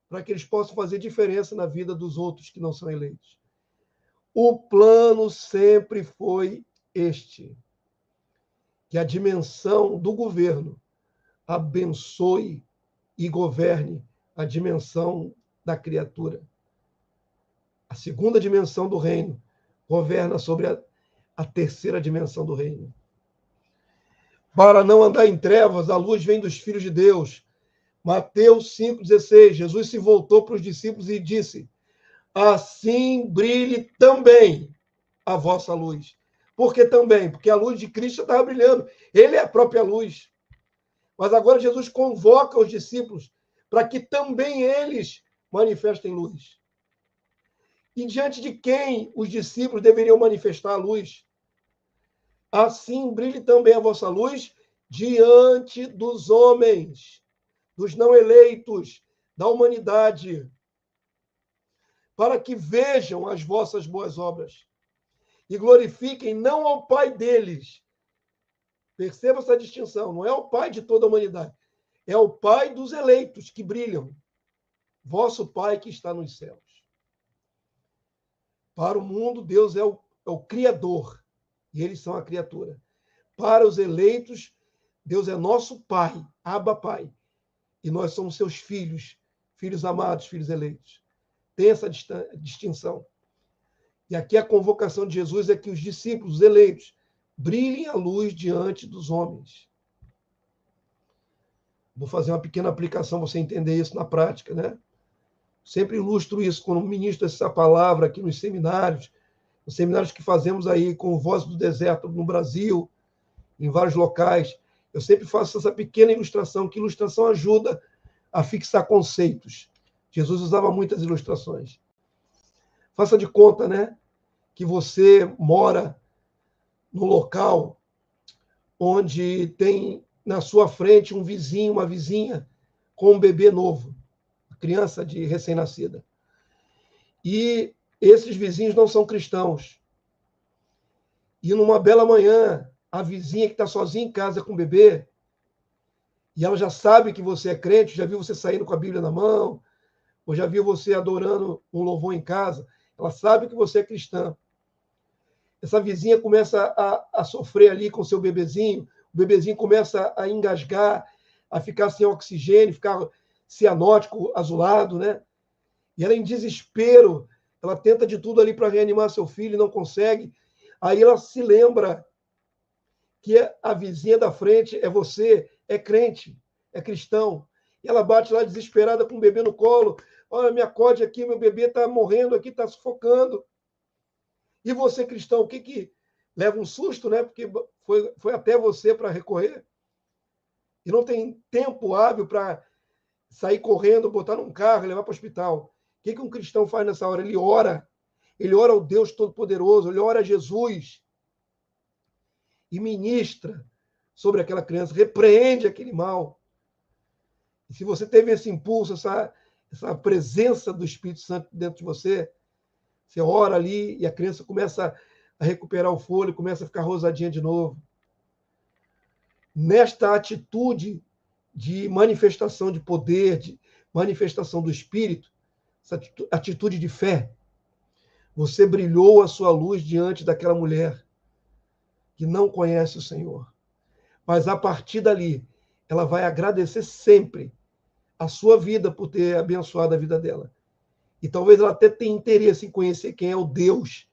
para que eles possam fazer diferença na vida dos outros que não são eleitos. O plano sempre foi este: que a dimensão do governo abençoe e governe a dimensão da criatura. A segunda dimensão do reino governa sobre a terceira dimensão do reino. Para não andar em trevas, a luz vem dos filhos de Deus. Mateus 5,16. Jesus se voltou para os discípulos e disse: assim brilhe também a vossa luz. Por que também? Porque a luz de Cristo estava brilhando. Ele é a própria luz. Mas agora Jesus convoca os discípulos para que também eles manifestem luz. E diante de quem os discípulos deveriam manifestar a luz? Assim brilhe também a vossa luz diante dos homens, dos não eleitos, da humanidade, para que vejam as vossas boas obras e glorifiquem não ao Pai deles. Perceba essa distinção, não é o Pai de toda a humanidade, é o Pai dos eleitos que brilham, vosso Pai que está nos céus. Para o mundo, Deus é o Criador, e eles são a criatura. Para os eleitos, Deus é nosso Pai, Abba Pai, e nós somos seus filhos, filhos amados, filhos eleitos. Tem essa distinção. E aqui a convocação de Jesus é que os discípulos, os eleitos, brilhem a luz diante dos homens. Vou fazer uma pequena aplicação para você entender isso na prática, né? Sempre ilustro isso quando ministro essa palavra aqui nos seminários que fazemos aí com Voz do Deserto no Brasil, em vários locais. Eu sempre faço essa pequena ilustração, que ilustração ajuda a fixar conceitos. Jesus usava muitas ilustrações. Faça de conta, né, que você mora no local onde tem na sua frente um vizinho, uma vizinha com um bebê novo, criança de recém-nascida. E esses vizinhos não são cristãos. E numa bela manhã, a vizinha que está sozinha em casa com o bebê, e ela já sabe que você é crente, já viu você saindo com a Bíblia na mão, ou já viu você adorando um louvor em casa, ela sabe que você é cristã. Essa vizinha começa a sofrer ali com seu bebezinho, o bebezinho começa a engasgar, a ficar sem oxigênio, ficar cianótico, azulado, né? E ela em desespero, ela tenta de tudo ali para reanimar seu filho, não consegue. Aí ela se lembra que a vizinha da frente é você, é crente, é cristão. E ela bate lá desesperada com o bebê no colo. Olha, me acode aqui, meu bebê está morrendo aqui, está sufocando. E você, cristão, o que leva um susto, né? Porque foi até você para recorrer. E não tem tempo hábil para sair correndo, botar num carro e levar para o hospital. O que um cristão faz nessa hora? Ele ora ao Deus Todo-Poderoso, ele ora a Jesus e ministra sobre aquela criança, repreende aquele mal. E se você teve esse impulso, essa presença do Espírito Santo dentro de você, você ora ali e a criança começa a recuperar o fôlego, começa a ficar rosadinha de novo. Nesta atitude de manifestação de poder, de manifestação do Espírito, essa atitude de fé, você brilhou a sua luz diante daquela mulher que não conhece o Senhor. Mas a partir dali, ela vai agradecer sempre a sua vida por ter abençoado a vida dela. E talvez ela até tenha interesse em conhecer quem é o Deus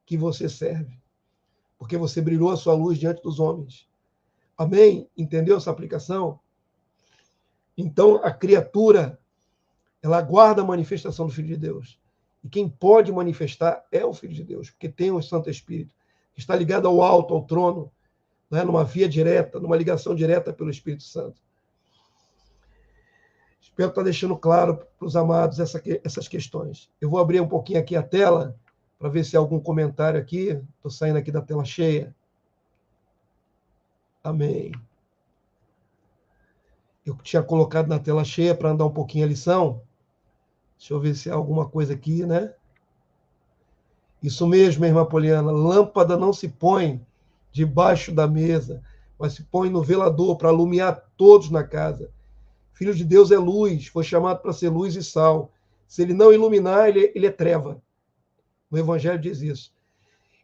que você serve. Porque você brilhou a sua luz diante dos homens. Amém? Entendeu essa aplicação? Então, a criatura, ela aguarda a manifestação do Filho de Deus. E quem pode manifestar é o Filho de Deus, porque tem o Santo Espírito, que está ligado ao alto, ao trono, né, numa via direta, numa ligação direta pelo Espírito Santo. Espero estar deixando claro para os amados essas questões. Eu vou abrir um pouquinho aqui a tela, para ver se há algum comentário aqui. Estou saindo aqui da tela cheia. Amém. Eu tinha colocado na tela cheia para andar um pouquinho a lição. Deixa eu ver se há alguma coisa aqui, né? Isso mesmo, irmã Poliana. Lâmpada não se põe debaixo da mesa, mas se põe no velador para iluminar todos na casa. Filho de Deus é luz, foi chamado para ser luz e sal. Se ele não iluminar, ele é treva. O Evangelho diz isso.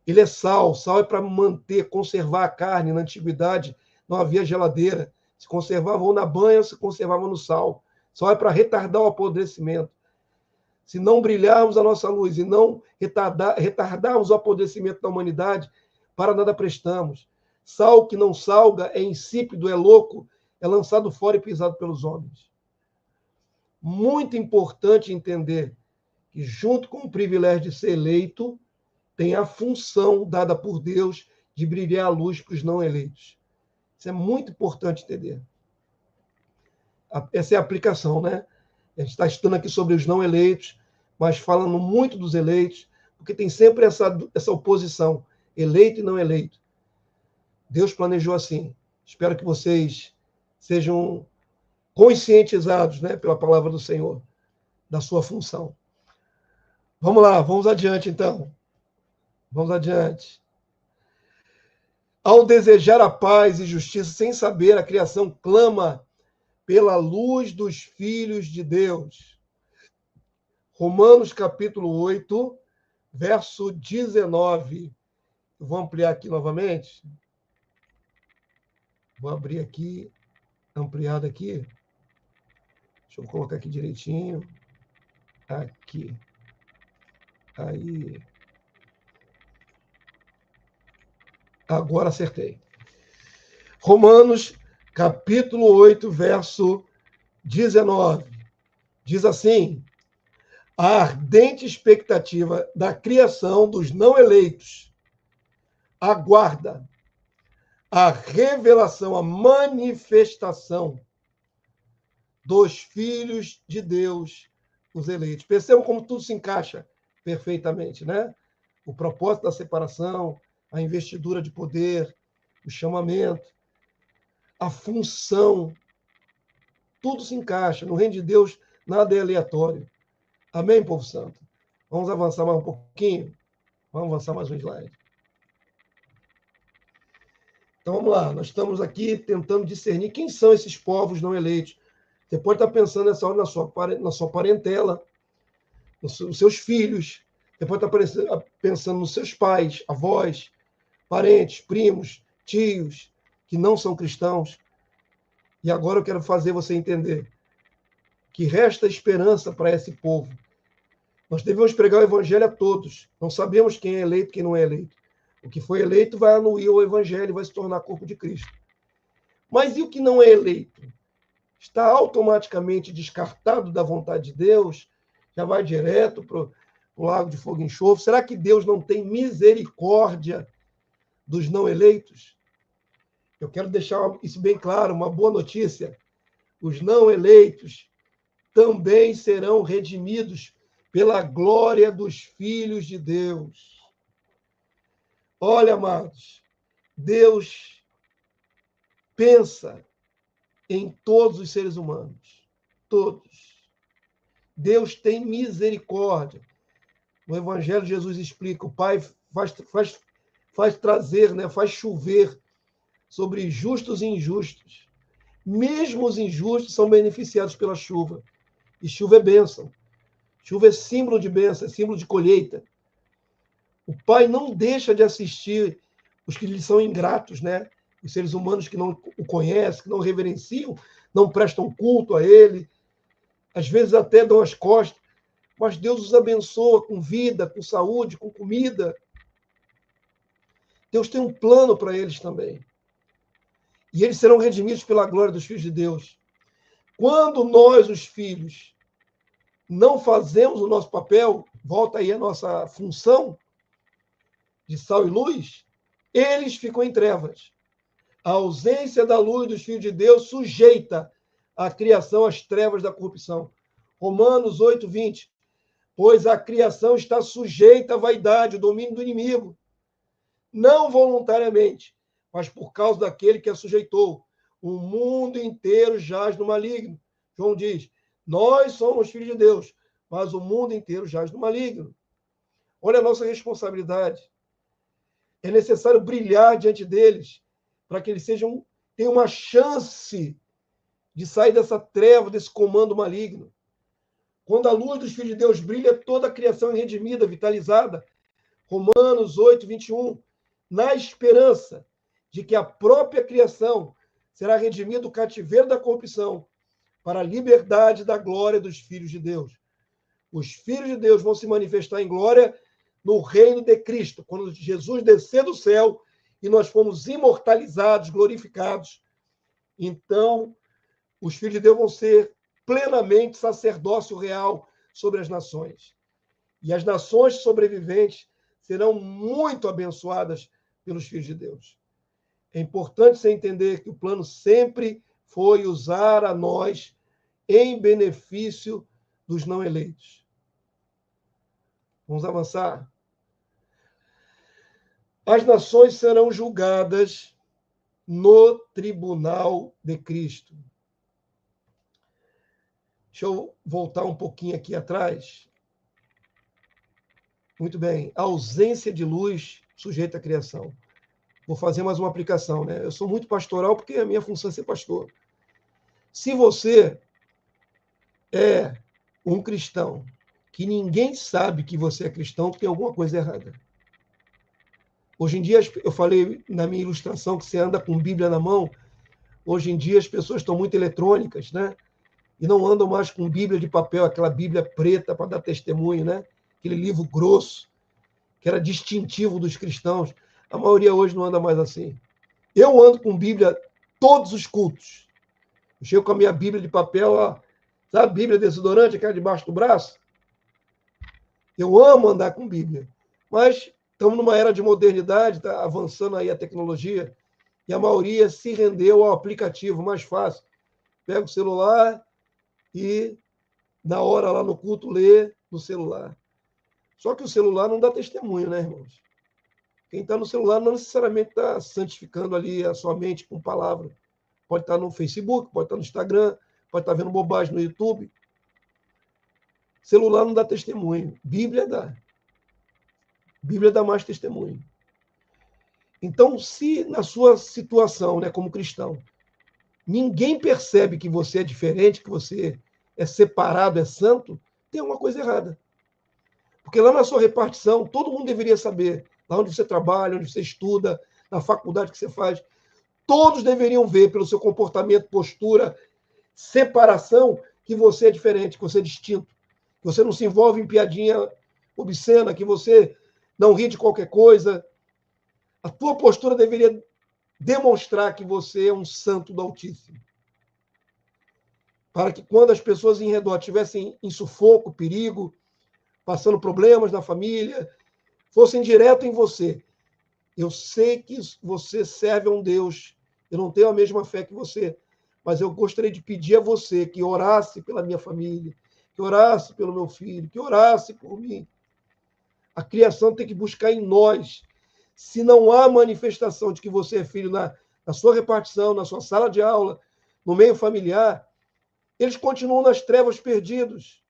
Ele é sal. Sal é para manter, conservar a carne. Na antiguidade não havia geladeira. Se conservava ou na banha ou se conservava no sal. Sal é para retardar o apodrecimento. Se não brilharmos a nossa luz e não retardarmos o apodrecimento da humanidade, para nada prestamos. Sal que não salga é insípido, é louco, é lançado fora e pisado pelos homens. Muito importante entender que, junto com o privilégio de ser eleito, tem a função dada por Deus de brilhar a luz para os não eleitos. Isso é muito importante entender. Essa é a aplicação, né? A gente está estudando aqui sobre os não eleitos, mas falando muito dos eleitos, porque tem sempre essa oposição, eleito e não eleito. Deus planejou assim. Espero que vocês sejam conscientizados, né, pela palavra do Senhor, da sua função. Vamos lá, vamos adiante, então. Vamos adiante. Ao desejar a paz e justiça sem saber, a criação clama pela luz dos filhos de Deus. Romanos capítulo 8, verso 19. Vou ampliar aqui novamente. Vou abrir aqui, ampliado aqui. Deixa eu colocar aqui direitinho. Aqui. Aí. Agora acertei. Romanos, capítulo 8, verso 19. Diz assim: a ardente expectativa da criação dos não eleitos aguarda a revelação, a manifestação dos filhos de Deus, os eleitos. Percebam como tudo se encaixa perfeitamente, né? O propósito da separação, a investidura de poder, o chamamento, a função, tudo se encaixa. No reino de Deus, nada é aleatório. Amém, povo santo? Vamos avançar mais um pouquinho? Vamos avançar mais um slide. Então, vamos lá. Nós estamos aqui tentando discernir quem são esses povos não eleitos. Você pode estar pensando nessa hora na sua parentela, nos seus filhos. Você pode estar pensando nos seus pais, avós, parentes, primos, tios, que não são cristãos. E agora eu quero fazer você entender que resta esperança para esse povo. Nós devemos pregar o evangelho a todos. Não sabemos quem é eleito e quem não é eleito. O que foi eleito vai anuir o evangelho e vai se tornar corpo de Cristo. Mas e o que não é eleito? Está automaticamente descartado da vontade de Deus? Já vai direto para o lago de fogo e enxofre? Será que Deus não tem misericórdia dos não eleitos? Eu quero deixar isso bem claro, uma boa notícia. Os não eleitos também serão redimidos pela glória dos filhos de Deus. Olha, amados, Deus pensa em todos os seres humanos. Todos. Deus tem misericórdia. No Evangelho, Jesus explica, o Pai faz trazer, né, faz chover sobre justos e injustos. Mesmo os injustos são beneficiados pela chuva. E chuva é bênção. Chuva é símbolo de bênção, é símbolo de colheita. O Pai não deixa de assistir os que lhe são ingratos, né? Os seres humanos que não o conhecem, que não reverenciam, não prestam culto a Ele, às vezes até dão as costas, mas Deus os abençoa com vida, com saúde, com comida. Deus tem um plano para eles também. E eles serão redimidos pela glória dos filhos de Deus. Quando nós, os filhos, não fazemos o nosso papel, volta aí a nossa função de sal e luz, eles ficam em trevas. A ausência da luz dos filhos de Deus sujeita a criação às trevas da corrupção. Romanos 8:20. Pois a criação está sujeita à vaidade, o domínio do inimigo, não voluntariamente, mas por causa daquele que a sujeitou. O mundo inteiro jaz no maligno. João diz: nós somos filhos de Deus, mas o mundo inteiro jaz no maligno. Olha a nossa responsabilidade. É necessário brilhar diante deles, para que eles tenham uma chance de sair dessa treva, desse comando maligno. Quando a luz dos filhos de Deus brilha, toda a criação é redimida, vitalizada. Romanos 8:21. Na esperança de que a própria criação será redimida do cativeiro da corrupção para a liberdade da glória dos filhos de Deus. Os filhos de Deus vão se manifestar em glória no reino de Cristo, quando Jesus descer do céu e nós fomos imortalizados, glorificados. Então, os filhos de Deus vão ser plenamente sacerdócio real sobre as nações. E as nações sobreviventes serão muito abençoadas pelos filhos de Deus. É importante você entender que o plano sempre foi usar a nós em benefício dos não eleitos. Vamos avançar? As nações serão julgadas no tribunal de Cristo. Deixa eu voltar um pouquinho aqui atrás. Muito bem. A ausência de luz sujeita à criação. Vou fazer mais uma aplicação, né? Eu sou muito pastoral porque a minha função é ser pastor. Se você é um cristão que ninguém sabe que você é cristão, tem alguma coisa errada. Hoje em dia, eu falei na minha ilustração que você anda com Bíblia na mão. Hoje em dia, as pessoas estão muito eletrônicas, né? E não andam mais com Bíblia de papel, aquela Bíblia preta para dar testemunho, né? Aquele livro grosso, que era distintivo dos cristãos. A maioria hoje não anda mais assim. Eu ando com Bíblia todos os cultos. Eu chego com a minha Bíblia de papel, ó, sabe, Bíblia desodorante, aquela debaixo do braço. Eu amo andar com Bíblia. Mas estamos numa era de modernidade, está avançando aí a tecnologia, e a maioria se rendeu ao aplicativo mais fácil. Pega o celular e, na hora lá no culto, lê no celular. Só que o celular não dá testemunho, né, irmãos? Quem está no celular não necessariamente está santificando ali a sua mente com palavra. Pode estar no Facebook, pode estar no Instagram, pode estar vendo bobagem no YouTube. Celular não dá testemunho. Bíblia dá. Bíblia dá mais testemunho. Então, se na sua situação, né, como cristão, ninguém percebe que você é diferente, que você é separado, é santo, tem alguma coisa errada. Porque lá na sua repartição, todo mundo deveria saber, lá onde você trabalha, onde você estuda, na faculdade que você faz, todos deveriam ver pelo seu comportamento, postura, separação, que você é diferente, que você é distinto, que você não se envolve em piadinha obscena, que você não ri de qualquer coisa. A tua postura deveria demonstrar que você é um santo do Altíssimo. Para que quando as pessoas em redor estivessem em sufoco, perigo, passando problemas na família, fossem direto em você. Eu sei que você serve a um Deus, eu não tenho a mesma fé que você, mas eu gostaria de pedir a você que orasse pela minha família, que orasse pelo meu filho, que orasse por mim. A criação tem que buscar em nós. Se não há manifestação de que você é filho na sua repartição, na sua sala de aula, no meio familiar, eles continuam nas trevas perdidos,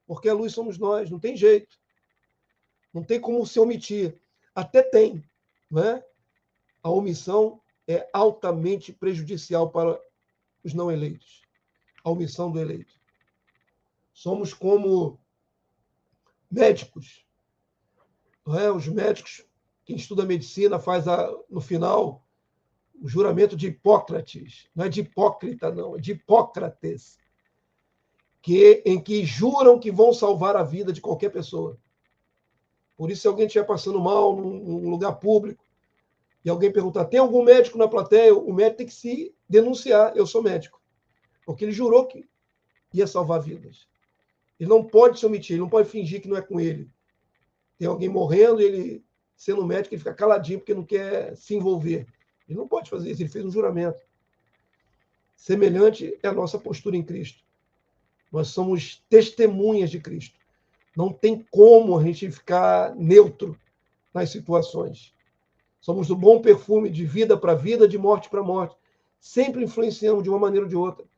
porque a luz somos nós, não tem jeito. Não tem como se omitir. Até tem, né? A omissão é altamente prejudicial para os não eleitos. A omissão do eleito. Somos como médicos. Não é? Os médicos, quem estuda medicina, faz no final o juramento de Hipócrates. Não é de Hipócrita, não, é de Hipócrates. Em que juram que vão salvar a vida de qualquer pessoa. Por isso, se alguém estiver passando mal num lugar público e alguém perguntar, tem algum médico na plateia? O médico tem que se denunciar, eu sou médico. Porque ele jurou que ia salvar vidas. Ele não pode se omitir, ele não pode fingir que não é com ele. Tem alguém morrendo e ele, sendo médico, ele fica caladinho porque não quer se envolver. Ele não pode fazer isso, ele fez um juramento. Semelhante é a nossa postura em Cristo. Nós somos testemunhas de Cristo. Não tem como a gente ficar neutro nas situações. Somos do bom perfume de vida para vida, de morte para morte. Sempre influenciamos de uma maneira ou de outra.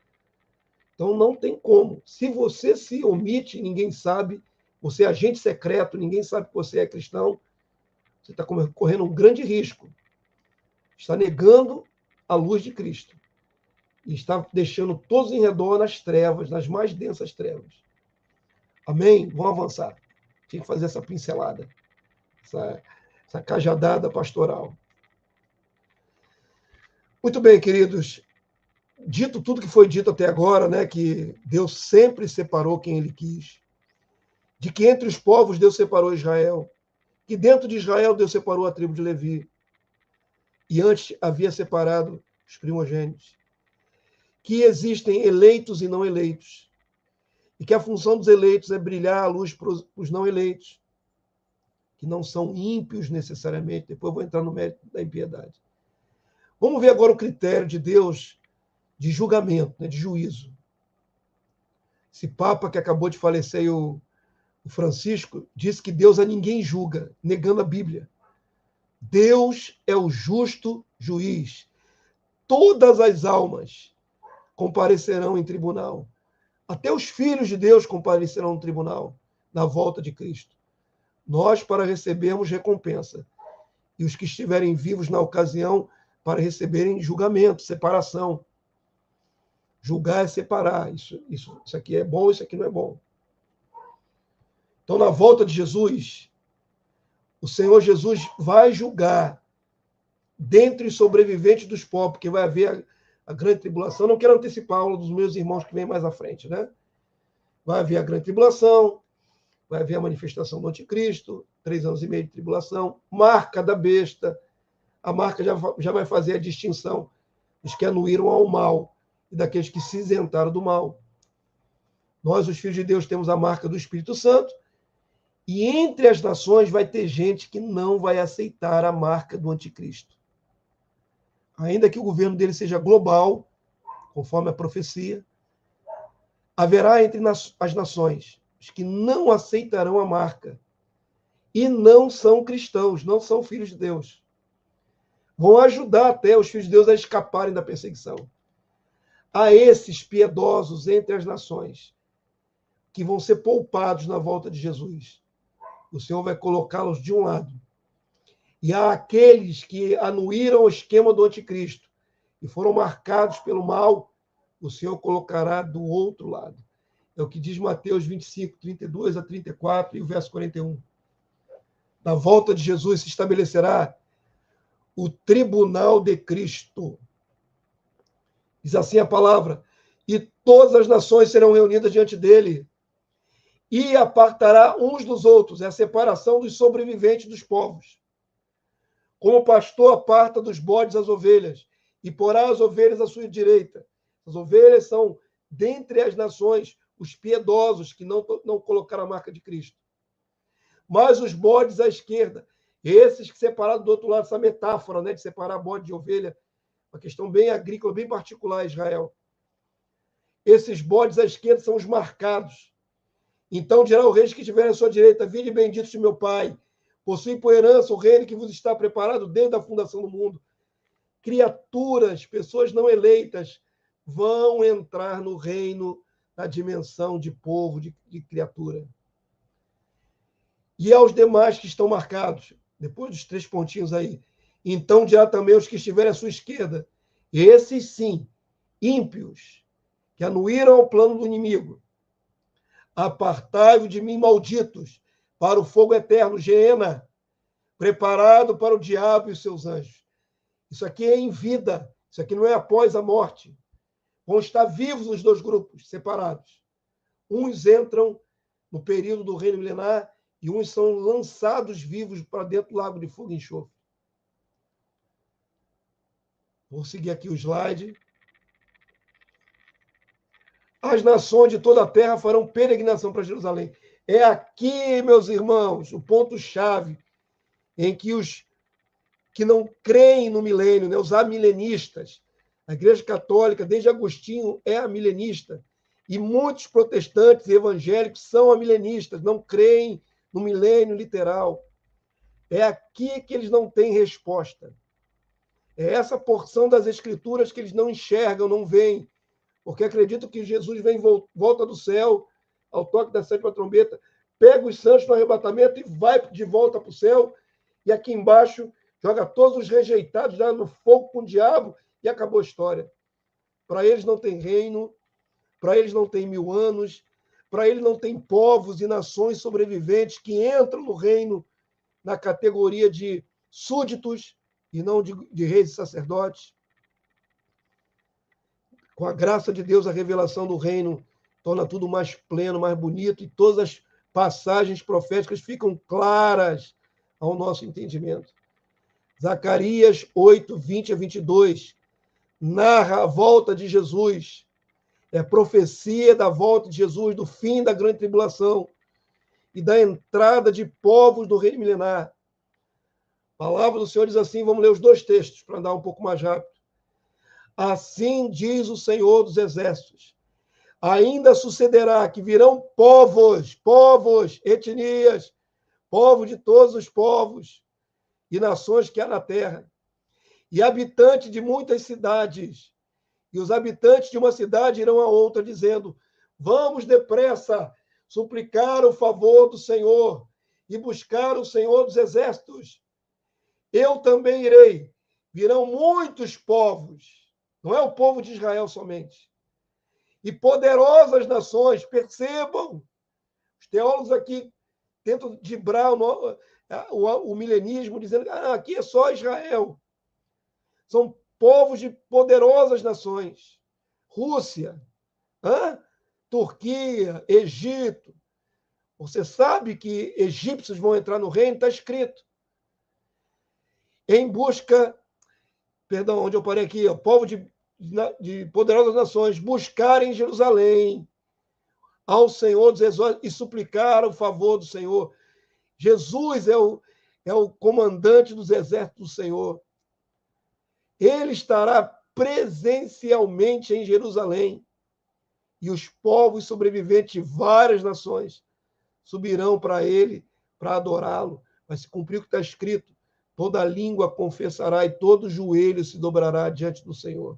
Então não tem como. Se você se omite, ninguém sabe, você é agente secreto, ninguém sabe que você é cristão, você está correndo um grande risco. Está negando a luz de Cristo. E está deixando todos em redor nas trevas, nas mais densas trevas. Amém? Vamos avançar. Tinha que fazer essa pincelada, essa cajadada pastoral. Muito bem, queridos. Dito tudo que foi dito até agora, né, que Deus sempre separou quem ele quis, de que entre os povos Deus separou Israel, que dentro de Israel Deus separou a tribo de Levi, e antes havia separado os primogênitos, que existem eleitos e não eleitos, e que a função dos eleitos é brilhar a luz para os não eleitos, que não são ímpios necessariamente, depois eu vou entrar no mérito da impiedade. Vamos ver agora o critério de Deus de julgamento, né, de juízo. Esse Papa que acabou de falecer, o Francisco, disse que Deus a ninguém julga, negando a Bíblia. Deus é o justo juiz. Todas as almas comparecerão em tribunal. Até os filhos de Deus comparecerão no tribunal, na volta de Cristo. Nós para recebermos recompensa. E os que estiverem vivos na ocasião para receberem julgamento, separação. Julgar é separar. Isso aqui é bom, isso aqui não é bom. Então, na volta de Jesus, o Senhor Jesus vai julgar dentre os sobreviventes dos povos, porque vai haver a grande tribulação. Não quero antecipar a aula dos meus irmãos que vem mais à frente, né? Vai haver a grande tribulação, vai haver a manifestação do anticristo, 3 anos e meio de tribulação, marca da besta. A marca já vai fazer a distinção dos que anuíram ao mal e daqueles que se isentaram do mal. Nós, os filhos de Deus, temos a marca do Espírito Santo, e entre as nações vai ter gente que não vai aceitar a marca do anticristo. Ainda que o governo dele seja global, conforme a profecia, haverá entre as nações os que não aceitarão a marca e não são cristãos, não são filhos de Deus. Vão ajudar até os filhos de Deus a escaparem da perseguição. A esses piedosos entre as nações, que vão ser poupados na volta de Jesus, o Senhor vai colocá-los de um lado. E há aqueles que anuíram o esquema do anticristo e foram marcados pelo mal, o Senhor colocará do outro lado. É o que diz Mateus 25, 32 a 34 e o verso 41. Na volta de Jesus se estabelecerá o tribunal de Cristo. Diz assim a palavra: e todas as nações serão reunidas diante dele, e apartará uns dos outros, é a separação dos sobreviventes dos povos. Como o pastor aparta dos bodes as ovelhas, e porá as ovelhas à sua direita. As ovelhas são, dentre as nações, os piedosos que não colocaram a marca de Cristo. Mas os bodes à esquerda, esses que separaram do outro lado, essa metáfora, né, de separar bode de ovelha, uma questão bem agrícola, bem particular em Israel. Esses bodes à esquerda são os marcados. Então dirá o rei que estiver à sua direita: vinde benditos de meu Pai, possuem por herança o reino que vos está preparado desde a fundação do mundo. Criaturas, pessoas não eleitas, vão entrar no reino, na dimensão de povo, de criatura. E aos demais que estão marcados, depois dos 3 pontinhos aí, então dirá também os que estiverem à sua esquerda: esses sim, ímpios, que anuíram ao plano do inimigo, apartai-vos de mim, malditos, para o fogo eterno, Geena, preparado para o diabo e os seus anjos. Isso aqui é em vida, isso aqui não é após a morte. Vão estar vivos os 2 grupos, separados. Uns entram no período do reino milenar e uns são lançados vivos para dentro do lago de fogo e enxofre. Vou seguir aqui o slide. as nações de toda a terra farão peregrinação para Jerusalém. É aqui, meus irmãos, o ponto-chave em que os que não creem no milênio, né, os amilenistas, a Igreja Católica, desde Agostinho, é amilenista, e muitos protestantes e evangélicos são amilenistas, não creem no milênio literal. É aqui que eles não têm resposta. É essa porção das Escrituras que eles não enxergam, não veem, porque acreditam que Jesus vem, volta do céu, ao toque da sétima trombeta, pega os santos no arrebatamento e vai de volta para o céu, e aqui embaixo joga todos os rejeitados lá no fogo com o diabo e acabou a história. Para eles não tem reino, para eles não tem 1000 anos, para eles não tem povos e nações sobreviventes que entram no reino na categoria de súditos e não de reis e sacerdotes. Com a graça de Deus, a revelação do reino torna tudo mais pleno, mais bonito, e todas as passagens proféticas ficam claras ao nosso entendimento. Zacarias 8, 20 a 22, narra a volta de Jesus. É profecia da volta de Jesus, do fim da grande tribulação e da entrada de povos do reino milenar. A palavra do Senhor diz assim, vamos ler os 2 textos para andar um pouco mais rápido. Assim diz o Senhor dos Exércitos, ainda sucederá que virão povos, etnias, povos de todos os povos e nações que há na terra, e habitantes de muitas cidades, e os habitantes de uma cidade irão a outra, dizendo, vamos depressa suplicar o favor do Senhor e buscar o Senhor dos Exércitos. Eu também irei, virão muitos povos, não é o povo de Israel somente, e poderosas nações, percebam, os teólogos aqui tentam driblar o milenismo, dizendo que aqui é só Israel. São povos de poderosas nações. Rússia, Turquia, Egito. Você sabe que egípcios vão entrar no reino? Está escrito. Em busca, perdão, onde eu parei aqui, povo de poderosas nações, buscarem Jerusalém ao Senhor dos Exércitos e suplicar o favor do Senhor. Jesus é o comandante dos exércitos do Senhor. Ele estará presencialmente em Jerusalém e os povos sobreviventes de várias nações subirão para ele para adorá-lo. Vai se cumprir o que está escrito. Toda língua confessará e todo joelho se dobrará diante do Senhor.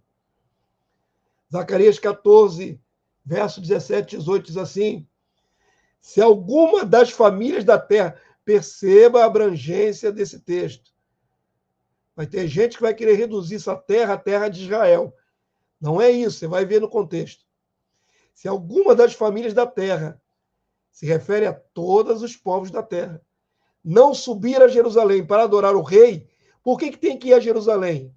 Zacarias 14, verso 17 e 18 diz assim, se alguma das famílias da terra, perceba a abrangência desse texto, vai ter gente que vai querer reduzir essa terra à terra de Israel. Não é isso, você vai ver no contexto. Se alguma das famílias da terra, se refere a todos os povos da terra, não subir a Jerusalém para adorar o rei, por que tem que ir a Jerusalém?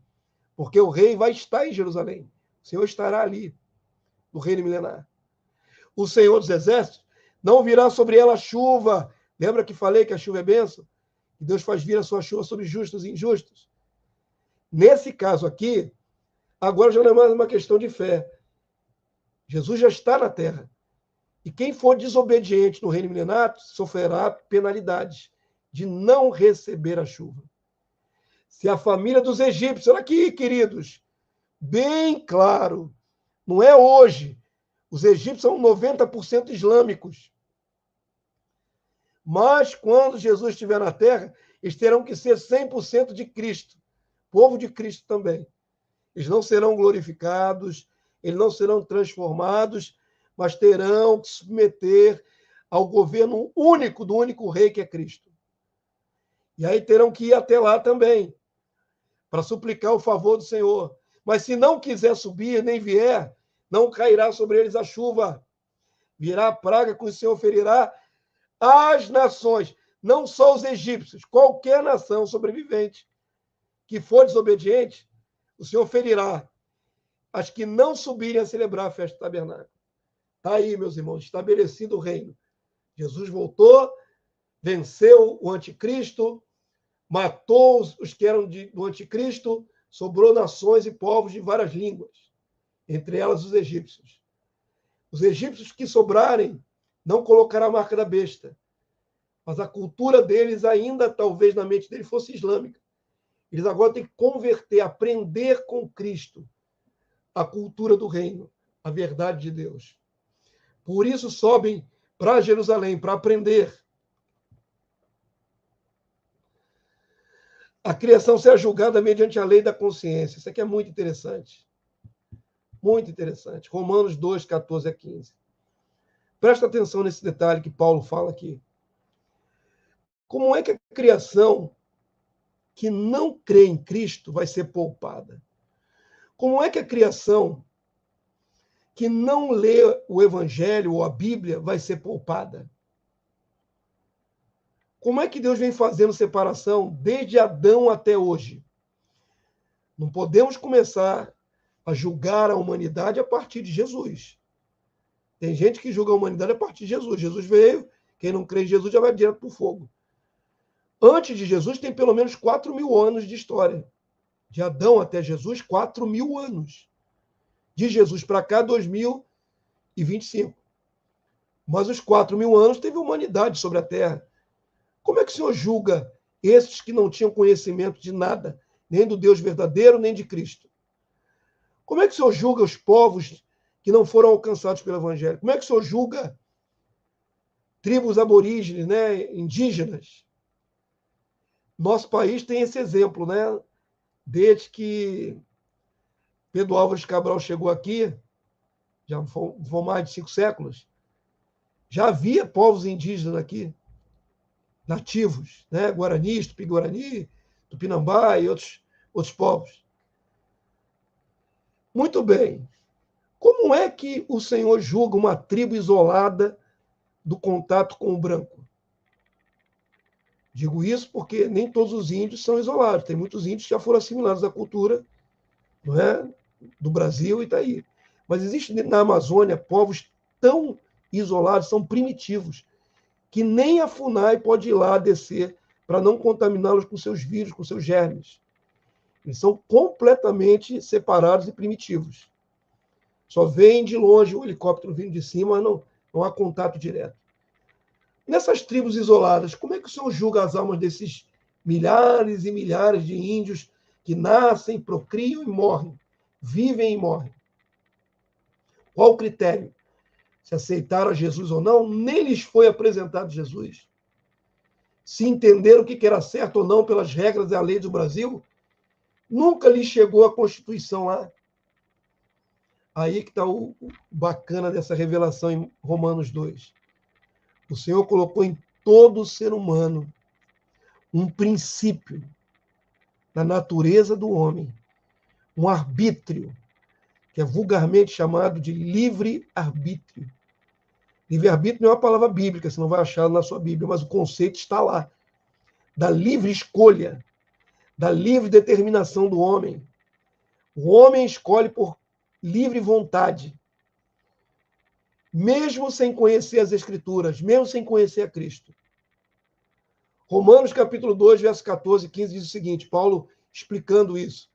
Porque o rei vai estar em Jerusalém. O Senhor estará ali, no reino milenar. O Senhor dos Exércitos não virá sobre ela chuva. Lembra que falei que a chuva é bênção? Que Deus faz vir a sua chuva sobre justos e injustos. Nesse caso aqui, agora já não é mais uma questão de fé. Jesus já está na terra. E quem for desobediente no reino milenar sofrerá penalidades de não receber a chuva. Se a família dos egípcios, olha aqui, queridos, bem claro, não é hoje. Os egípcios são 90% islâmicos. Mas quando Jesus estiver na terra, eles terão que ser 100% de Cristo. Povo de Cristo também. Eles não serão glorificados, eles não serão transformados, mas terão que se submeter ao governo único do único rei que é Cristo. E aí terão que ir até lá também, para suplicar o favor do Senhor. Mas se não quiser subir, nem vier, não cairá sobre eles a chuva. Virá a praga que o Senhor ferirá às nações, não só os egípcios, qualquer nação sobrevivente que for desobediente, o Senhor ferirá as que não subirem a celebrar a festa do tabernáculo. Está aí, meus irmãos, estabelecido o reino. Jesus voltou, venceu o anticristo, matou os que eram do anticristo, sobrou nações e povos de várias línguas, entre elas os egípcios. Os egípcios que sobrarem não colocarão a marca da besta. Mas a cultura deles ainda, talvez na mente deles, fosse islâmica. Eles agora têm que converter, aprender com Cristo a cultura do reino, a verdade de Deus. Por isso sobem para Jerusalém, para aprender. A criação será julgada mediante a lei da consciência. Isso aqui é muito interessante. Muito interessante. Romanos 2, 14 a 15. Presta atenção nesse detalhe que Paulo fala aqui. Como é que a criação que não crê em Cristo vai ser poupada? Como é que a criação que não lê o Evangelho ou a Bíblia vai ser poupada? Como é que Deus vem fazendo separação desde Adão até hoje? Não podemos começar a julgar a humanidade a partir de Jesus. Tem gente que julga a humanidade a partir de Jesus. Jesus veio, quem não crê em Jesus já vai direto para o fogo. Antes de Jesus tem pelo menos 4.000 anos de história. De Adão até Jesus, 4.000 anos. De Jesus para cá, 2025. Mas os 4.000 anos teve humanidade sobre a Terra. Como é que o Senhor julga esses que não tinham conhecimento de nada, nem do Deus verdadeiro, nem de Cristo? Como é que o Senhor julga os povos que não foram alcançados pelo Evangelho? Como é que o Senhor julga tribos aborígenes, né, indígenas? Nosso país tem esse exemplo, né? Desde que Pedro Álvares Cabral chegou aqui, já vão mais de 5 séculos, já havia povos indígenas aqui, nativos, né? Guaranis, Tupi-Guarani, Tupinambá e outros povos. Muito bem. Como é que o Senhor julga uma tribo isolada do contato com o branco? Digo isso porque nem todos os índios são isolados. Tem muitos índios que já foram assimilados à cultura, não é, do Brasil e está aí. Mas existem na Amazônia povos tão isolados, são primitivos, que nem a FUNAI pode ir lá descer para não contaminá-los com seus vírus, com seus germes. Eles são completamente separados e primitivos. Só vem de longe o helicóptero vindo de cima, não há contato direto. Nessas tribos isoladas, como é que o Senhor julga as almas desses milhares e milhares de índios que nascem, procriam e morrem, vivem e morrem? Qual o critério? Se aceitaram a Jesus ou não, nem lhes foi apresentado Jesus. Se entenderam o que era certo ou não pelas regras da lei do Brasil, nunca lhes chegou a Constituição lá. Aí que está o bacana dessa revelação em Romanos 2. O Senhor colocou em todo ser humano um princípio da natureza do homem, um arbítrio, que é vulgarmente chamado de livre-arbítrio. Livre-arbítrio não é uma palavra bíblica, você não vai achar na sua Bíblia, mas o conceito está lá. Da livre escolha, da livre determinação do homem. O homem escolhe por livre vontade, mesmo sem conhecer as Escrituras, mesmo sem conhecer a Cristo. Romanos capítulo 2, verso 14 e 15 diz o seguinte, Paulo explicando isso.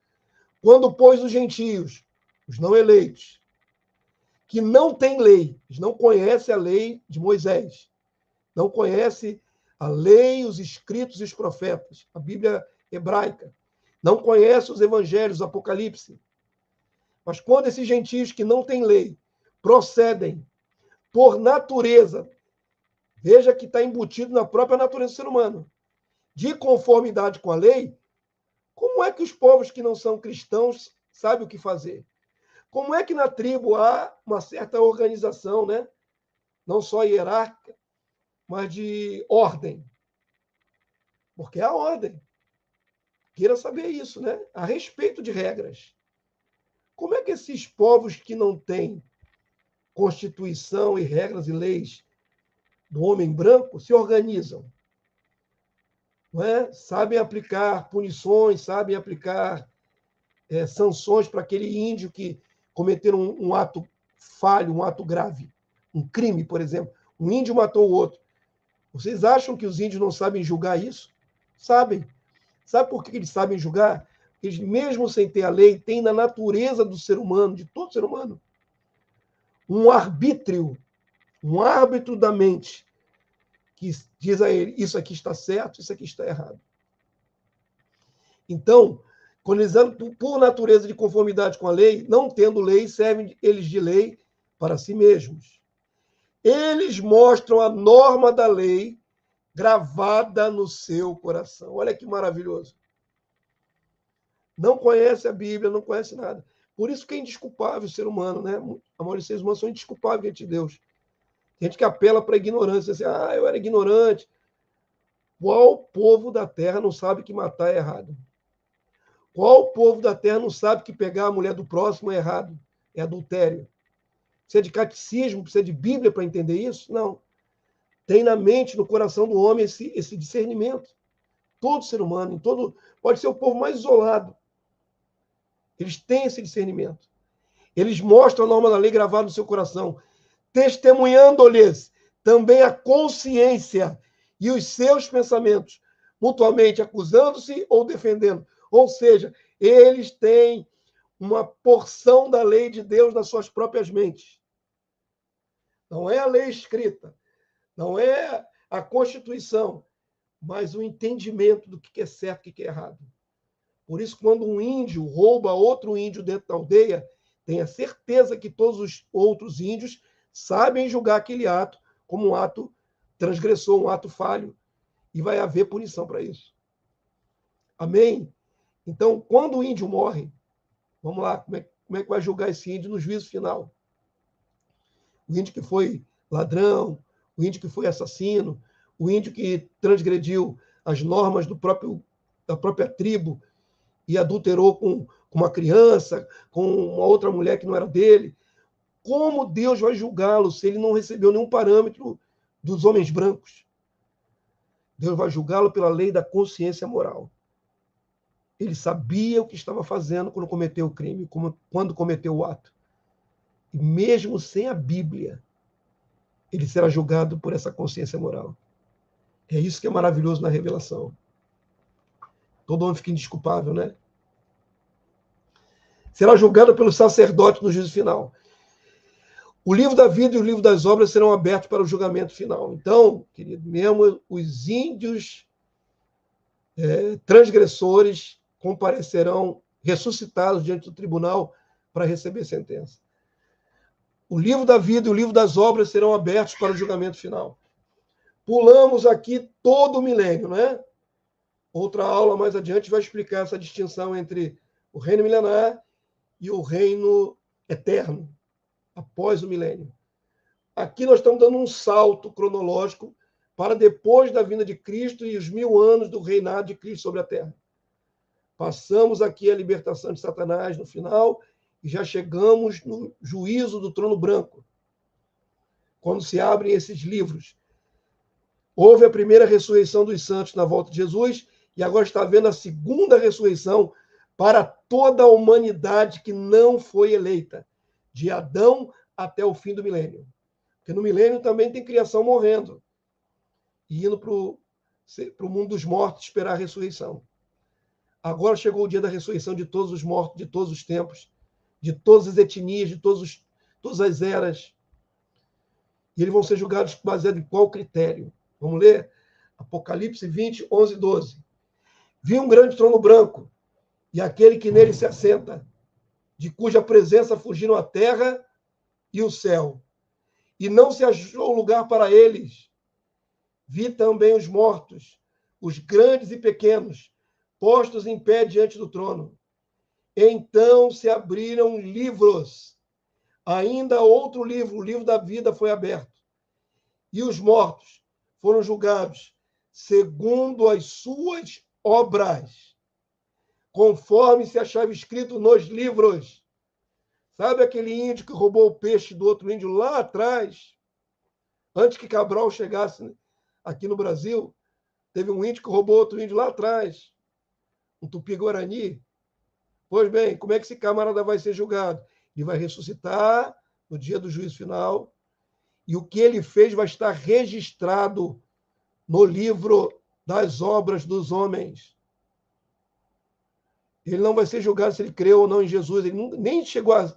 Quando, pois, os gentios, os não eleitos, que não têm lei, eles não conhecem a lei de Moisés, não conhecem a lei, os escritos e os profetas, a Bíblia hebraica, não conhecem os evangelhos, o Apocalipse. Mas quando esses gentios que não têm lei procedem por natureza, veja que está embutido na própria natureza do ser humano, de conformidade com a lei, como é que os povos que não são cristãos sabem o que fazer? Como é que na tribo há uma certa organização, né? Não só hierárquica, mas de ordem? Porque há ordem. Queira saber isso, né? A respeito de regras. Como é que esses povos que não têm constituição e regras e leis do homem branco se organizam? Não é? Sabem aplicar punições, sabem aplicar sanções para aquele índio que cometeram um ato falho, um ato grave, um crime, por exemplo. Um índio matou o outro. Vocês acham que os índios não sabem julgar isso? Sabem. Sabe por que eles sabem julgar? Eles, mesmo sem ter a lei, têm na natureza do ser humano, de todo ser humano, um arbítrio, um árbitro da mente, que diz a ele, isso aqui está certo, isso aqui está errado. Então, quando eles andam por natureza de conformidade com a lei, não tendo lei, servem eles de lei para si mesmos. Eles mostram a norma da lei gravada no seu coração. Olha que maravilhoso. Não conhece a Bíblia, não conhece nada. Por isso que é indesculpável o ser humano, né? A maioria dos seres humanos são indesculpáveis diante de Deus. Tem gente que apela para a ignorância, assim, eu era ignorante. Qual povo da terra não sabe que matar é errado? Qual povo da terra não sabe que pegar a mulher do próximo é errado? É adultério. Precisa de catecismo, precisa de Bíblia para entender isso? Não. Tem na mente, no coração do homem esse discernimento. Todo ser humano, pode ser o povo mais isolado. Eles têm esse discernimento. Eles mostram a norma da lei gravada no seu coração, testemunhando-lhes também a consciência e os seus pensamentos, mutuamente acusando-se ou defendendo. Ou seja, eles têm uma porção da lei de Deus nas suas próprias mentes. Não é a lei escrita, não é a Constituição, mas o entendimento do que é certo e o que é errado. Por isso, quando um índio rouba outro índio dentro da aldeia, tenha certeza que todos os outros índios sabem julgar aquele ato como um ato transgressor, um ato falho, e vai haver punição para isso. Amém? Então, quando o índio morre, vamos lá, como é que vai julgar esse índio no juízo final? O índio que foi ladrão, o índio que foi assassino, o índio que transgrediu as normas da própria tribo e adulterou com uma criança, com uma outra mulher que não era dele. Como Deus vai julgá-lo se ele não recebeu nenhum parâmetro dos homens brancos? Deus vai julgá-lo pela lei da consciência moral. Ele sabia o que estava fazendo quando cometeu o crime, quando cometeu o ato. E mesmo sem a Bíblia, ele será julgado por essa consciência moral. É isso que é maravilhoso na revelação. Todo homem fica indesculpável, né? Será julgado pelo sacerdote no juízo final. O livro da vida e o livro das obras serão abertos para o julgamento final. Então, querido, mesmo os índios transgressores comparecerão ressuscitados diante do tribunal para receber sentença. O livro da vida e o livro das obras serão abertos para o julgamento final. Pulamos aqui todo o milênio, né? Outra aula mais adiante vai explicar essa distinção entre o reino milenar e o reino eterno, após o milênio. Aqui nós estamos dando um salto cronológico para depois da vinda de Cristo e os 1000 anos do reinado de Cristo sobre a terra. Passamos aqui a libertação de Satanás no final e já chegamos no juízo do trono branco, quando se abrem esses livros. Houve a primeira ressurreição dos santos na volta de Jesus e agora está havendo a segunda ressurreição para toda a humanidade que não foi eleita, de Adão até o fim do milênio. Porque no milênio também tem criação morrendo e indo para o mundo dos mortos esperar a ressurreição. Agora chegou o dia da ressurreição de todos os mortos, de todos os tempos, de todas as etnias, de todas as eras. E eles vão ser julgados baseado em qual critério? Vamos ler? Apocalipse 20, 11 e 12. Vi um grande trono branco, e aquele que nele se assenta, de cuja presença fugiram a terra e o céu, e não se achou lugar para eles. Vi também os mortos, os grandes e pequenos, postos em pé diante do trono. Então se abriram livros. Ainda outro livro, o livro da vida, foi aberto. E os mortos foram julgados segundo as suas obras, conforme se achava escrito nos livros. Sabe aquele índio que roubou o peixe do outro índio lá atrás? Antes que Cabral chegasse aqui no Brasil, teve um índio que roubou outro índio lá atrás, um tupi-guarani. Pois bem, como é que esse camarada vai ser julgado? Ele vai ressuscitar no dia do juízo final, e o que ele fez vai estar registrado no livro das obras dos homens. Ele não vai ser julgado se ele creu ou não em Jesus, ele nem chegou a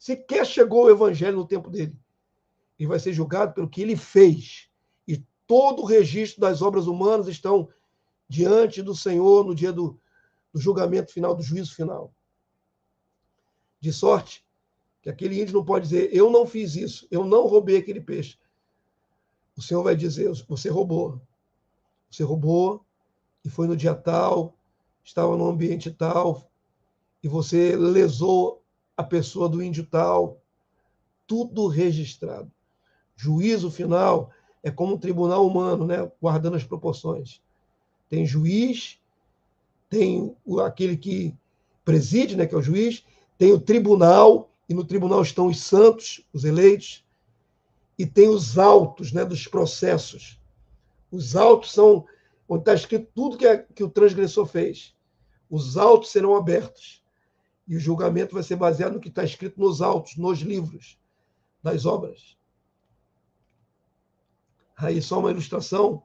sequer chegou o evangelho no tempo dele. Ele vai ser julgado pelo que ele fez. E todo o registro das obras humanas estão diante do Senhor no dia do julgamento final, do juízo final. De sorte que aquele índio não pode dizer, eu não fiz isso, eu não roubei aquele peixe. O Senhor vai dizer, você roubou. Você roubou e foi no dia tal, estava no ambiente tal, e você lesou a pessoa do índio tal. Tudo registrado. Juízo final é como um tribunal humano, né? Guardando as proporções. Tem juiz, tem aquele que preside, né? Que é o juiz, tem o tribunal, e no tribunal estão os santos, os eleitos, e tem os autos, né? Dos processos. Os autos são onde está escrito tudo que o transgressor fez. Os autos serão abertos. E o julgamento vai ser baseado no que está escrito nos autos, nos livros das obras. Aí só uma ilustração.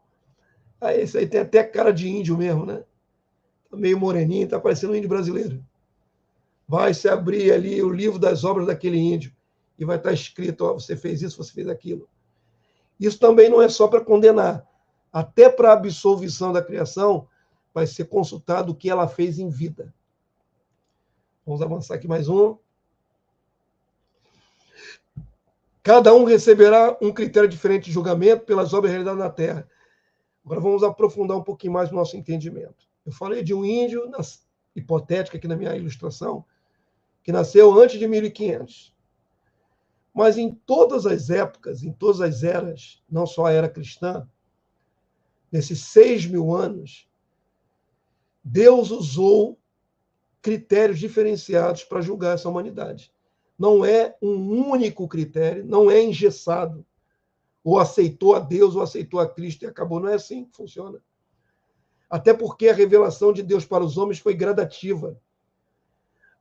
Aí esse aí tem até cara de índio mesmo, né? Tá meio moreninho, tá parecendo um índio brasileiro. Vai se abrir ali o livro das obras daquele índio e vai estar escrito, ó, você fez isso, você fez aquilo. Isso também não é só para condenar. Até para a absolvição da criação vai ser consultado o que ela fez em vida. Vamos avançar aqui mais um. Cada um receberá um critério diferente de julgamento pelas obras realizadas na terra. Agora vamos aprofundar um pouquinho mais o nosso entendimento. Eu falei de um índio, hipotético aqui na minha ilustração, que nasceu antes de 1500. Mas em todas as épocas, em todas as eras, não só a era cristã, nesses 6.000 anos, Deus usou critérios diferenciados para julgar essa humanidade. Não é um único critério, não é engessado. Ou aceitou a Deus, ou aceitou a Cristo e acabou. Não é assim que funciona. Até porque a revelação de Deus para os homens foi gradativa.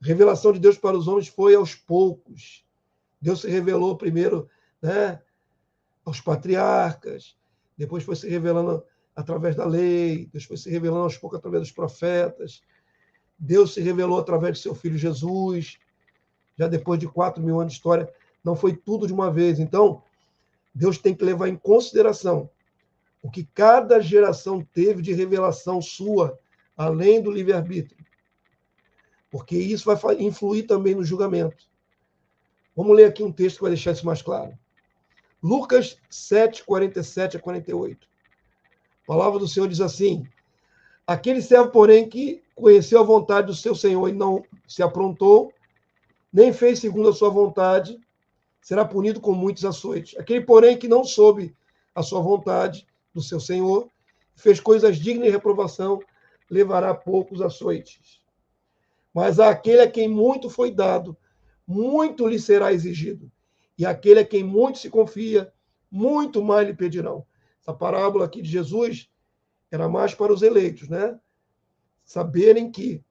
A revelação de Deus para os homens foi aos poucos. Deus se revelou primeiro, né, aos patriarcas, depois foi se revelando através da lei, depois foi se revelando aos poucos através dos profetas. Deus se revelou através de seu filho Jesus, já depois de 4.000 anos de história. Não foi tudo de uma vez. Então, Deus tem que levar em consideração o que cada geração teve de revelação sua, além do livre-arbítrio. Porque isso vai influir também no julgamento. Vamos ler aqui um texto que vai deixar isso mais claro. Lucas 7, 47 a 48. A palavra do Senhor diz assim: aquele servo, porém, que conheceu a vontade do seu Senhor e não se aprontou, nem fez segundo a sua vontade, será punido com muitos açoites. Aquele, porém, que não soube a sua vontade do seu Senhor, fez coisas dignas de reprovação, levará poucos açoites. Mas àquele a quem muito foi dado, muito lhe será exigido. E aquele a quem muito se confia, muito mais lhe pedirão. Essa parábola aqui de Jesus era mais para os eleitos, né? Saberem que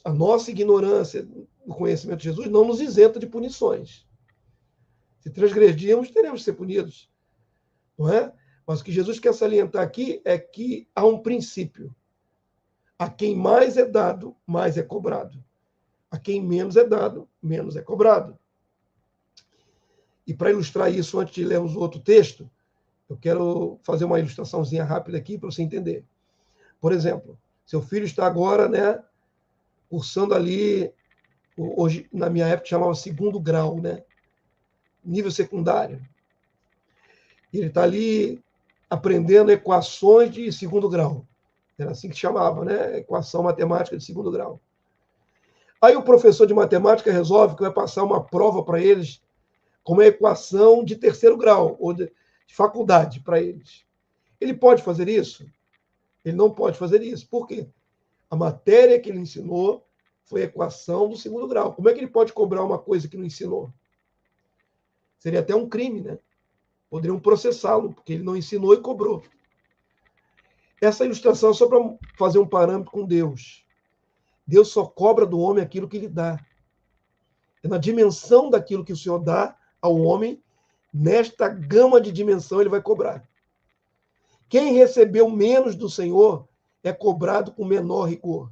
a nossa ignorância no conhecimento de Jesus não nos isenta de punições. Se transgredirmos, teremos que ser punidos. Não é? Mas o que Jesus quer salientar aqui é que há um princípio. A quem mais é dado, mais é cobrado. A quem menos é dado, menos é cobrado. E para ilustrar isso, antes de lermos o outro texto, eu quero fazer uma ilustraçãozinha rápida aqui para você entender. Por exemplo, seu filho está agora, né, cursando ali, hoje, na minha época, chamava segundo grau, né? Nível secundário. Ele está ali aprendendo equações de segundo grau. Era assim que chamava, né? Equação matemática de segundo grau. Aí o professor de matemática resolve que vai passar uma prova para eles com uma equação de terceiro grau, ou de faculdade para eles. Ele pode fazer isso? Ele não pode fazer isso. Por quê? A matéria que ele ensinou foi a equação do segundo grau. Como é que ele pode cobrar uma coisa que não ensinou? Seria até um crime, né? Poderiam processá-lo, porque ele não ensinou e cobrou. Essa ilustração é só para fazer um parâmetro com Deus. Deus só cobra do homem aquilo que ele dá. É na dimensão daquilo que o Senhor dá ao homem, nesta gama de dimensão ele vai cobrar. Quem recebeu menos do Senhor é cobrado com menor rigor.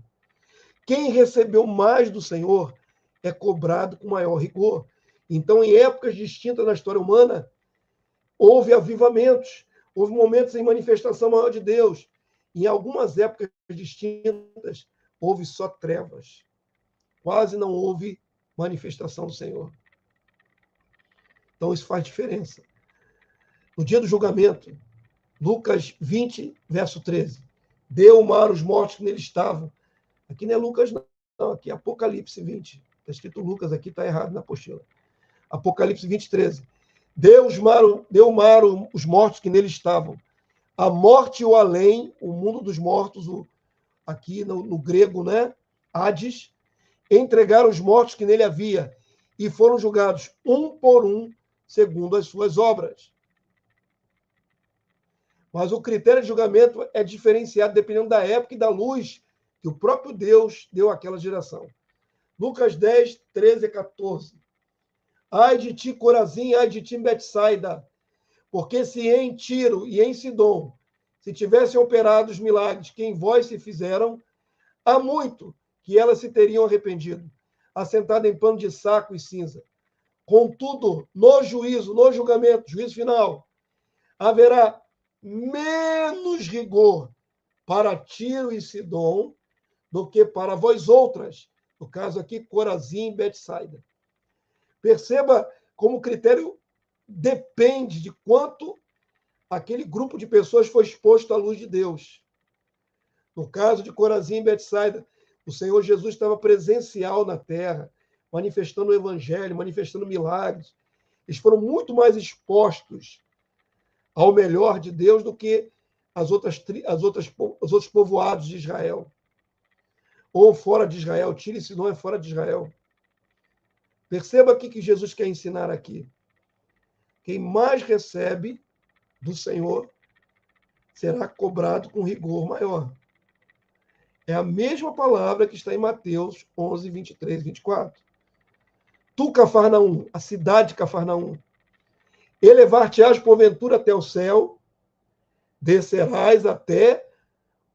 Quem recebeu mais do Senhor é cobrado com maior rigor. Então, em épocas distintas na história humana, houve avivamentos, houve momentos em manifestação maior de Deus. Em algumas épocas distintas, houve só trevas. Quase não houve manifestação do Senhor. Então, isso faz diferença. No dia do julgamento, Lucas 20, verso 13. Deu o mar os mortos que nele estavam. Aqui não é Lucas, não. Aqui é Apocalipse 20. Está escrito Lucas aqui, está errado na apostila. Apocalipse 20, 13. Deu o mar os mortos que nele estavam. A morte e o além, o mundo dos mortos, aqui no grego, né? Hades, entregaram os mortos que nele havia e foram julgados um por um, segundo as suas obras. Mas o critério de julgamento é diferenciado dependendo da época e da luz que o próprio Deus deu àquela geração. Lucas 10, 13 a 14. Ai de ti, Corazim, ai de ti, Betsaida, porque se em Tiro e em Sidom se tivessem operado os milagres que em vós se fizeram, há muito que elas se teriam arrependido, assentado em pano de saco e cinza. Contudo, no juízo, no julgamento, juízo final, haverá menos rigor para Tiro e Sidom do que para vós outras, no caso aqui, Corazim e Betsaida. Perceba como o critério depende de quanto aquele grupo de pessoas foi exposto à luz de Deus. No caso de Corazim e Betsaida, o Senhor Jesus estava presencial na terra, manifestando o evangelho, manifestando milagres. Eles foram muito mais expostos ao melhor de Deus do que os outros povoados de Israel. Ou fora de Israel. Tiro e Sidom é fora de Israel. Perceba aqui que Jesus quer ensinar aqui. Quem mais recebe do Senhor será cobrado com rigor maior. É a mesma palavra que está em Mateus 11, 23, 24. Tu, Cafarnaum, a cidade de Cafarnaum, elevar-te-ás porventura até o céu, descerás até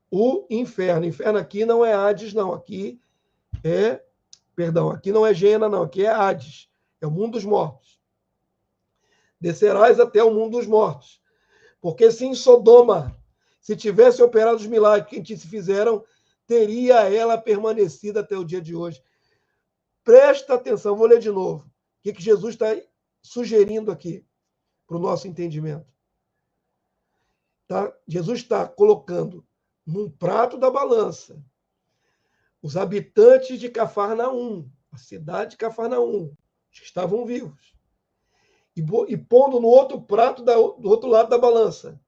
o inferno. Inferno aqui não é Hades, não. Aqui não é Gêena, não. Aqui é Hades. É o mundo dos mortos. Descerás até o mundo dos mortos. Porque se em Sodoma, se tivesse operado os milagres que em ti se fizeram, teria ela permanecido até o dia de hoje. Presta atenção, vou ler de novo. O que Jesus está sugerindo aqui para o nosso entendimento? Tá? Jesus está colocando num prato da balança os habitantes de Cafarnaum, a cidade de Cafarnaum, que estavam vivos, e pondo no outro prato do outro lado da balança,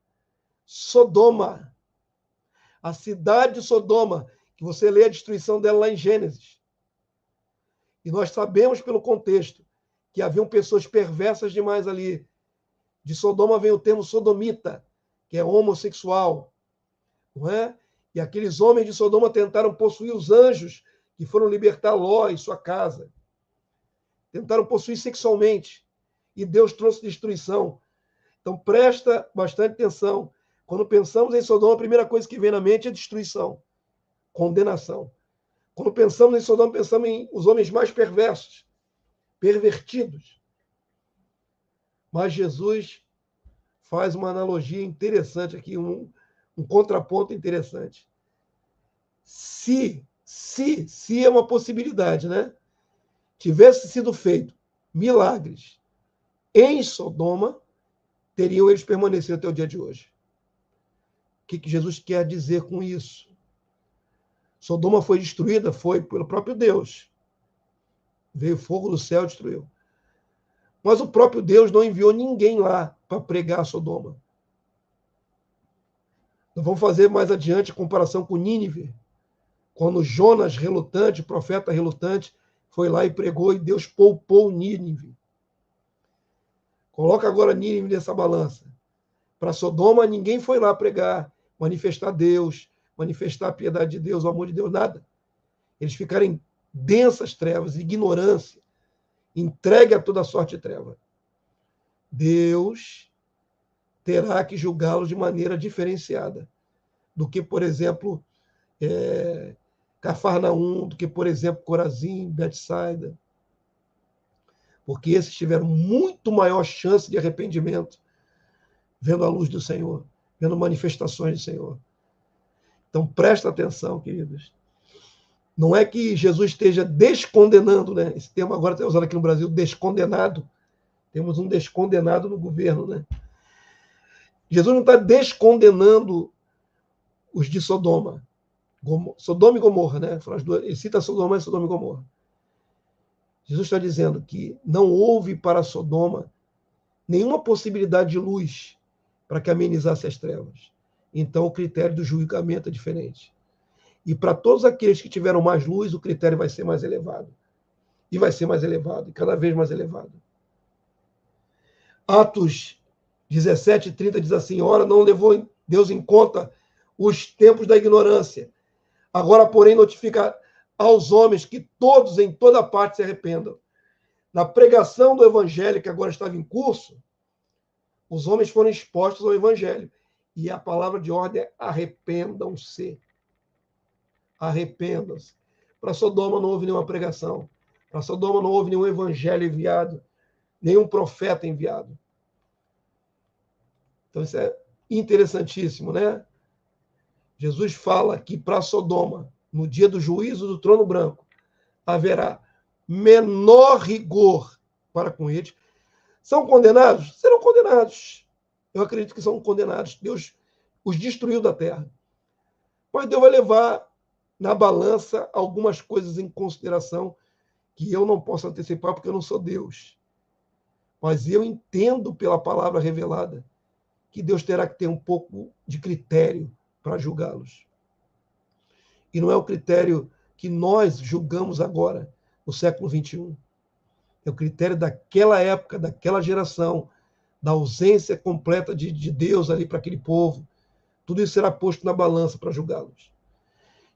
Sodoma, a cidade de Sodoma, que você lê a destruição dela lá em Gênesis. E nós sabemos pelo contexto que haviam pessoas perversas demais ali. De Sodoma vem o termo sodomita, que é homossexual, não é? E aqueles homens de Sodoma tentaram possuir os anjos que foram libertar Ló e sua casa. Tentaram possuir sexualmente. E Deus trouxe destruição. Então presta bastante atenção. Quando pensamos em Sodoma, a primeira coisa que vem na mente é destruição, condenação. Quando pensamos em Sodoma, pensamos em os homens mais perversos, pervertidos. Mas Jesus faz uma analogia interessante aqui, um contraponto interessante. Se é uma possibilidade, né? Tivesse sido feito milagres em Sodoma, teriam eles permanecido até o dia de hoje. O que Jesus quer dizer com isso? Sodoma foi destruída? Foi pelo próprio Deus. Veio fogo do céu e destruiu. Mas o próprio Deus não enviou ninguém lá para pregar a Sodoma. Nós vamos fazer mais adiante a comparação com Nínive, quando Jonas relutante, profeta relutante, foi lá e pregou e Deus poupou Nínive. Coloca agora Nínive nessa balança. Para Sodoma, ninguém foi lá pregar, manifestar Deus, manifestar a piedade de Deus, o amor de Deus, nada. Eles ficaram em densas trevas, ignorância, entregue a toda sorte de treva. Deus terá que julgá-los de maneira diferenciada do que, por exemplo, Cafarnaum, do que, por exemplo, Corazim, Betsaida. porque esses tiveram muito maior chance de arrependimento, vendo a luz do Senhor, vendo manifestações do Senhor. Então, presta atenção, queridos. Não é que Jesus esteja descondenando, né? Esse termo agora está usado aqui no Brasil, descondenado. Temos um descondenado no governo, né? Jesus não está descondenando os de Sodoma. Sodoma e Gomorra, né? Ele cita Sodoma e Gomorra. Jesus está dizendo que não houve para Sodoma nenhuma possibilidade de luz para que amenizasse as trevas. Então, o critério do julgamento é diferente. E para todos aqueles que tiveram mais luz, o critério vai ser mais elevado. E vai ser mais elevado, e cada vez mais elevado. Atos 17, 30 diz assim: ora, não levou Deus em conta os tempos da ignorância. Agora, porém, notifica aos homens que todos, em toda parte, se arrependam. Na pregação do evangelho, que agora estava em curso, os homens foram expostos ao evangelho. E a palavra de ordem é: arrependam-se. Arrependam-se. Para Sodoma não houve nenhuma pregação. Para Sodoma não houve nenhum evangelho enviado, nenhum profeta enviado. Então isso é interessantíssimo, né? Jesus fala que para Sodoma, no dia do juízo do trono branco, haverá menor rigor para com eles. São condenados? Serão condenados. Eu acredito que são condenados. Deus os destruiu da terra. Mas Deus vai levar na balança algumas coisas em consideração que eu não posso antecipar porque eu não sou Deus. Mas eu entendo pela palavra revelada que Deus terá que ter um pouco de critério para julgá-los. E não é o critério que nós julgamos agora, no século XXI. É o critério daquela época, daquela geração, da ausência completa de Deus ali para aquele povo. Tudo isso será posto na balança para julgá-los.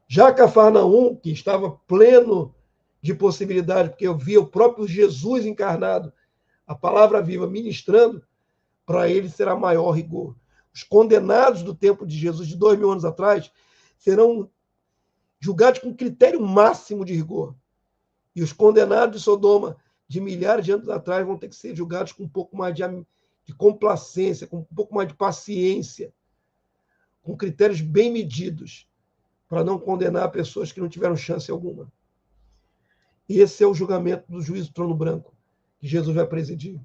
Já Cafarnaum, que estava pleno de possibilidade, porque eu via o próprio Jesus encarnado, a palavra viva ministrando, para ele será maior rigor. Os condenados do tempo de Jesus, de 2000 anos atrás, serão julgados com critério máximo de rigor. E os condenados de Sodoma, de milhares de anos atrás, vão ter que ser julgados com um pouco mais de complacência, com um pouco mais de paciência, com critérios bem medidos, para não condenar pessoas que não tiveram chance alguma. Esse é o julgamento do juízo do trono branco, que Jesus vai presidir.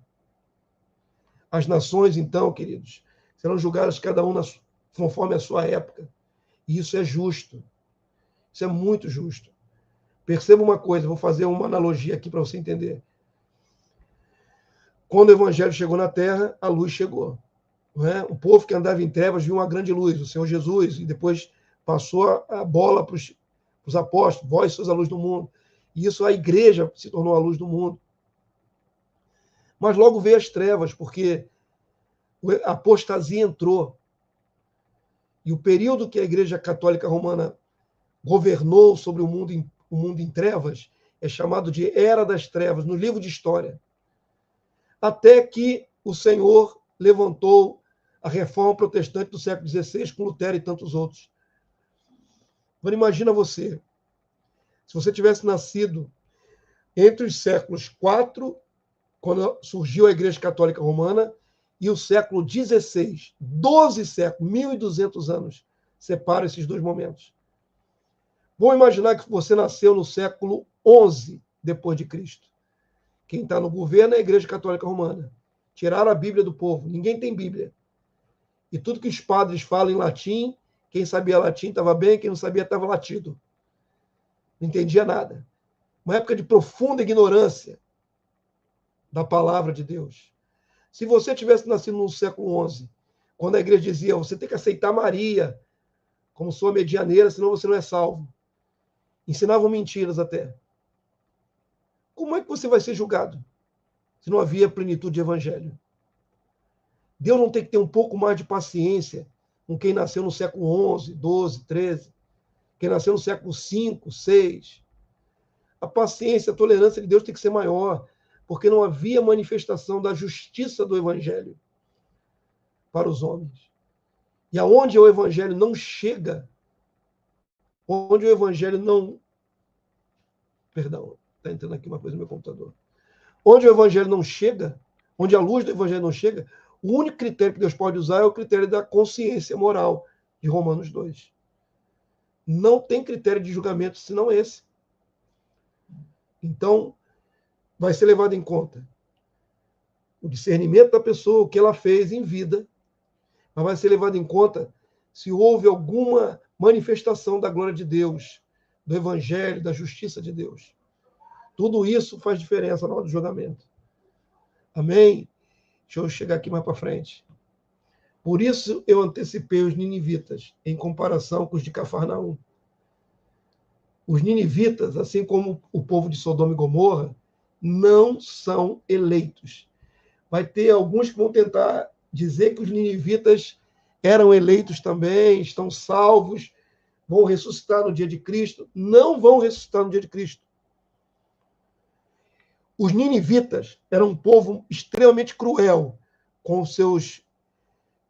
As nações, então, queridos, serão julgadas cada uma conforme a sua época. E isso é justo. Isso é muito justo. Perceba uma coisa, vou fazer uma analogia aqui para você entender. Quando o evangelho chegou na terra, a luz chegou. Não é? O povo que andava em trevas viu uma grande luz, o Senhor Jesus, e depois passou a bola para os apóstolos: vós sois a luz do mundo. E isso a igreja se tornou a luz do mundo. Mas logo veio as trevas, porque a apostasia entrou. E o período que a Igreja Católica Romana governou sobre o mundo em trevas é chamado de Era das Trevas, no livro de História. Até que o Senhor levantou a reforma protestante do século XVI, com Lutero e tantos outros. Agora imagina você, se você tivesse nascido entre os séculos IV, quando surgiu a Igreja Católica Romana, e o século XVI, 12 séculos, 1.200 anos, separam esses dois momentos. Vamos imaginar que você nasceu no século XI depois de Cristo. Quem está no governo é a Igreja Católica Romana. Tiraram a Bíblia do povo. Ninguém tem Bíblia. E tudo que os padres falam em latim, quem sabia latim estava bem, quem não sabia estava latido. Não entendia nada. Uma época de profunda ignorância da palavra de Deus. Se você tivesse nascido no século XI, quando a igreja dizia: você tem que aceitar Maria como sua medianeira, senão você não é salvo. Ensinavam mentiras até. Como é que você vai ser julgado se não havia plenitude de evangelho? Deus não tem que ter um pouco mais de paciência com quem nasceu no século XI, XII, XIII, quem nasceu no século V, VI. A paciência, a tolerância de Deus tem que ser maior, porque não havia manifestação da justiça do evangelho para os homens. E aonde o evangelho não chega, onde o evangelho não... Perdão, está entrando aqui uma coisa no meu computador. Onde o evangelho não chega, onde a luz do evangelho não chega, o único critério que Deus pode usar é o critério da consciência moral, de Romanos 2. Não tem critério de julgamento senão esse. Então, vai ser levado em conta o discernimento da pessoa, o que ela fez em vida, mas vai ser levado em conta se houve alguma manifestação da glória de Deus, do evangelho, da justiça de Deus. Tudo isso faz diferença na hora do julgamento. Amém? Deixa eu chegar aqui mais para frente. Por isso eu antecipei os ninivitas em comparação com os de Cafarnaum. Os ninivitas, assim como o povo de Sodoma e Gomorra, não são eleitos. Vai ter alguns que vão tentar dizer que os ninivitas eram eleitos também, estão salvos, vão ressuscitar no dia de Cristo. Não vão ressuscitar no dia de Cristo. Os ninivitas eram um povo extremamente cruel com os seus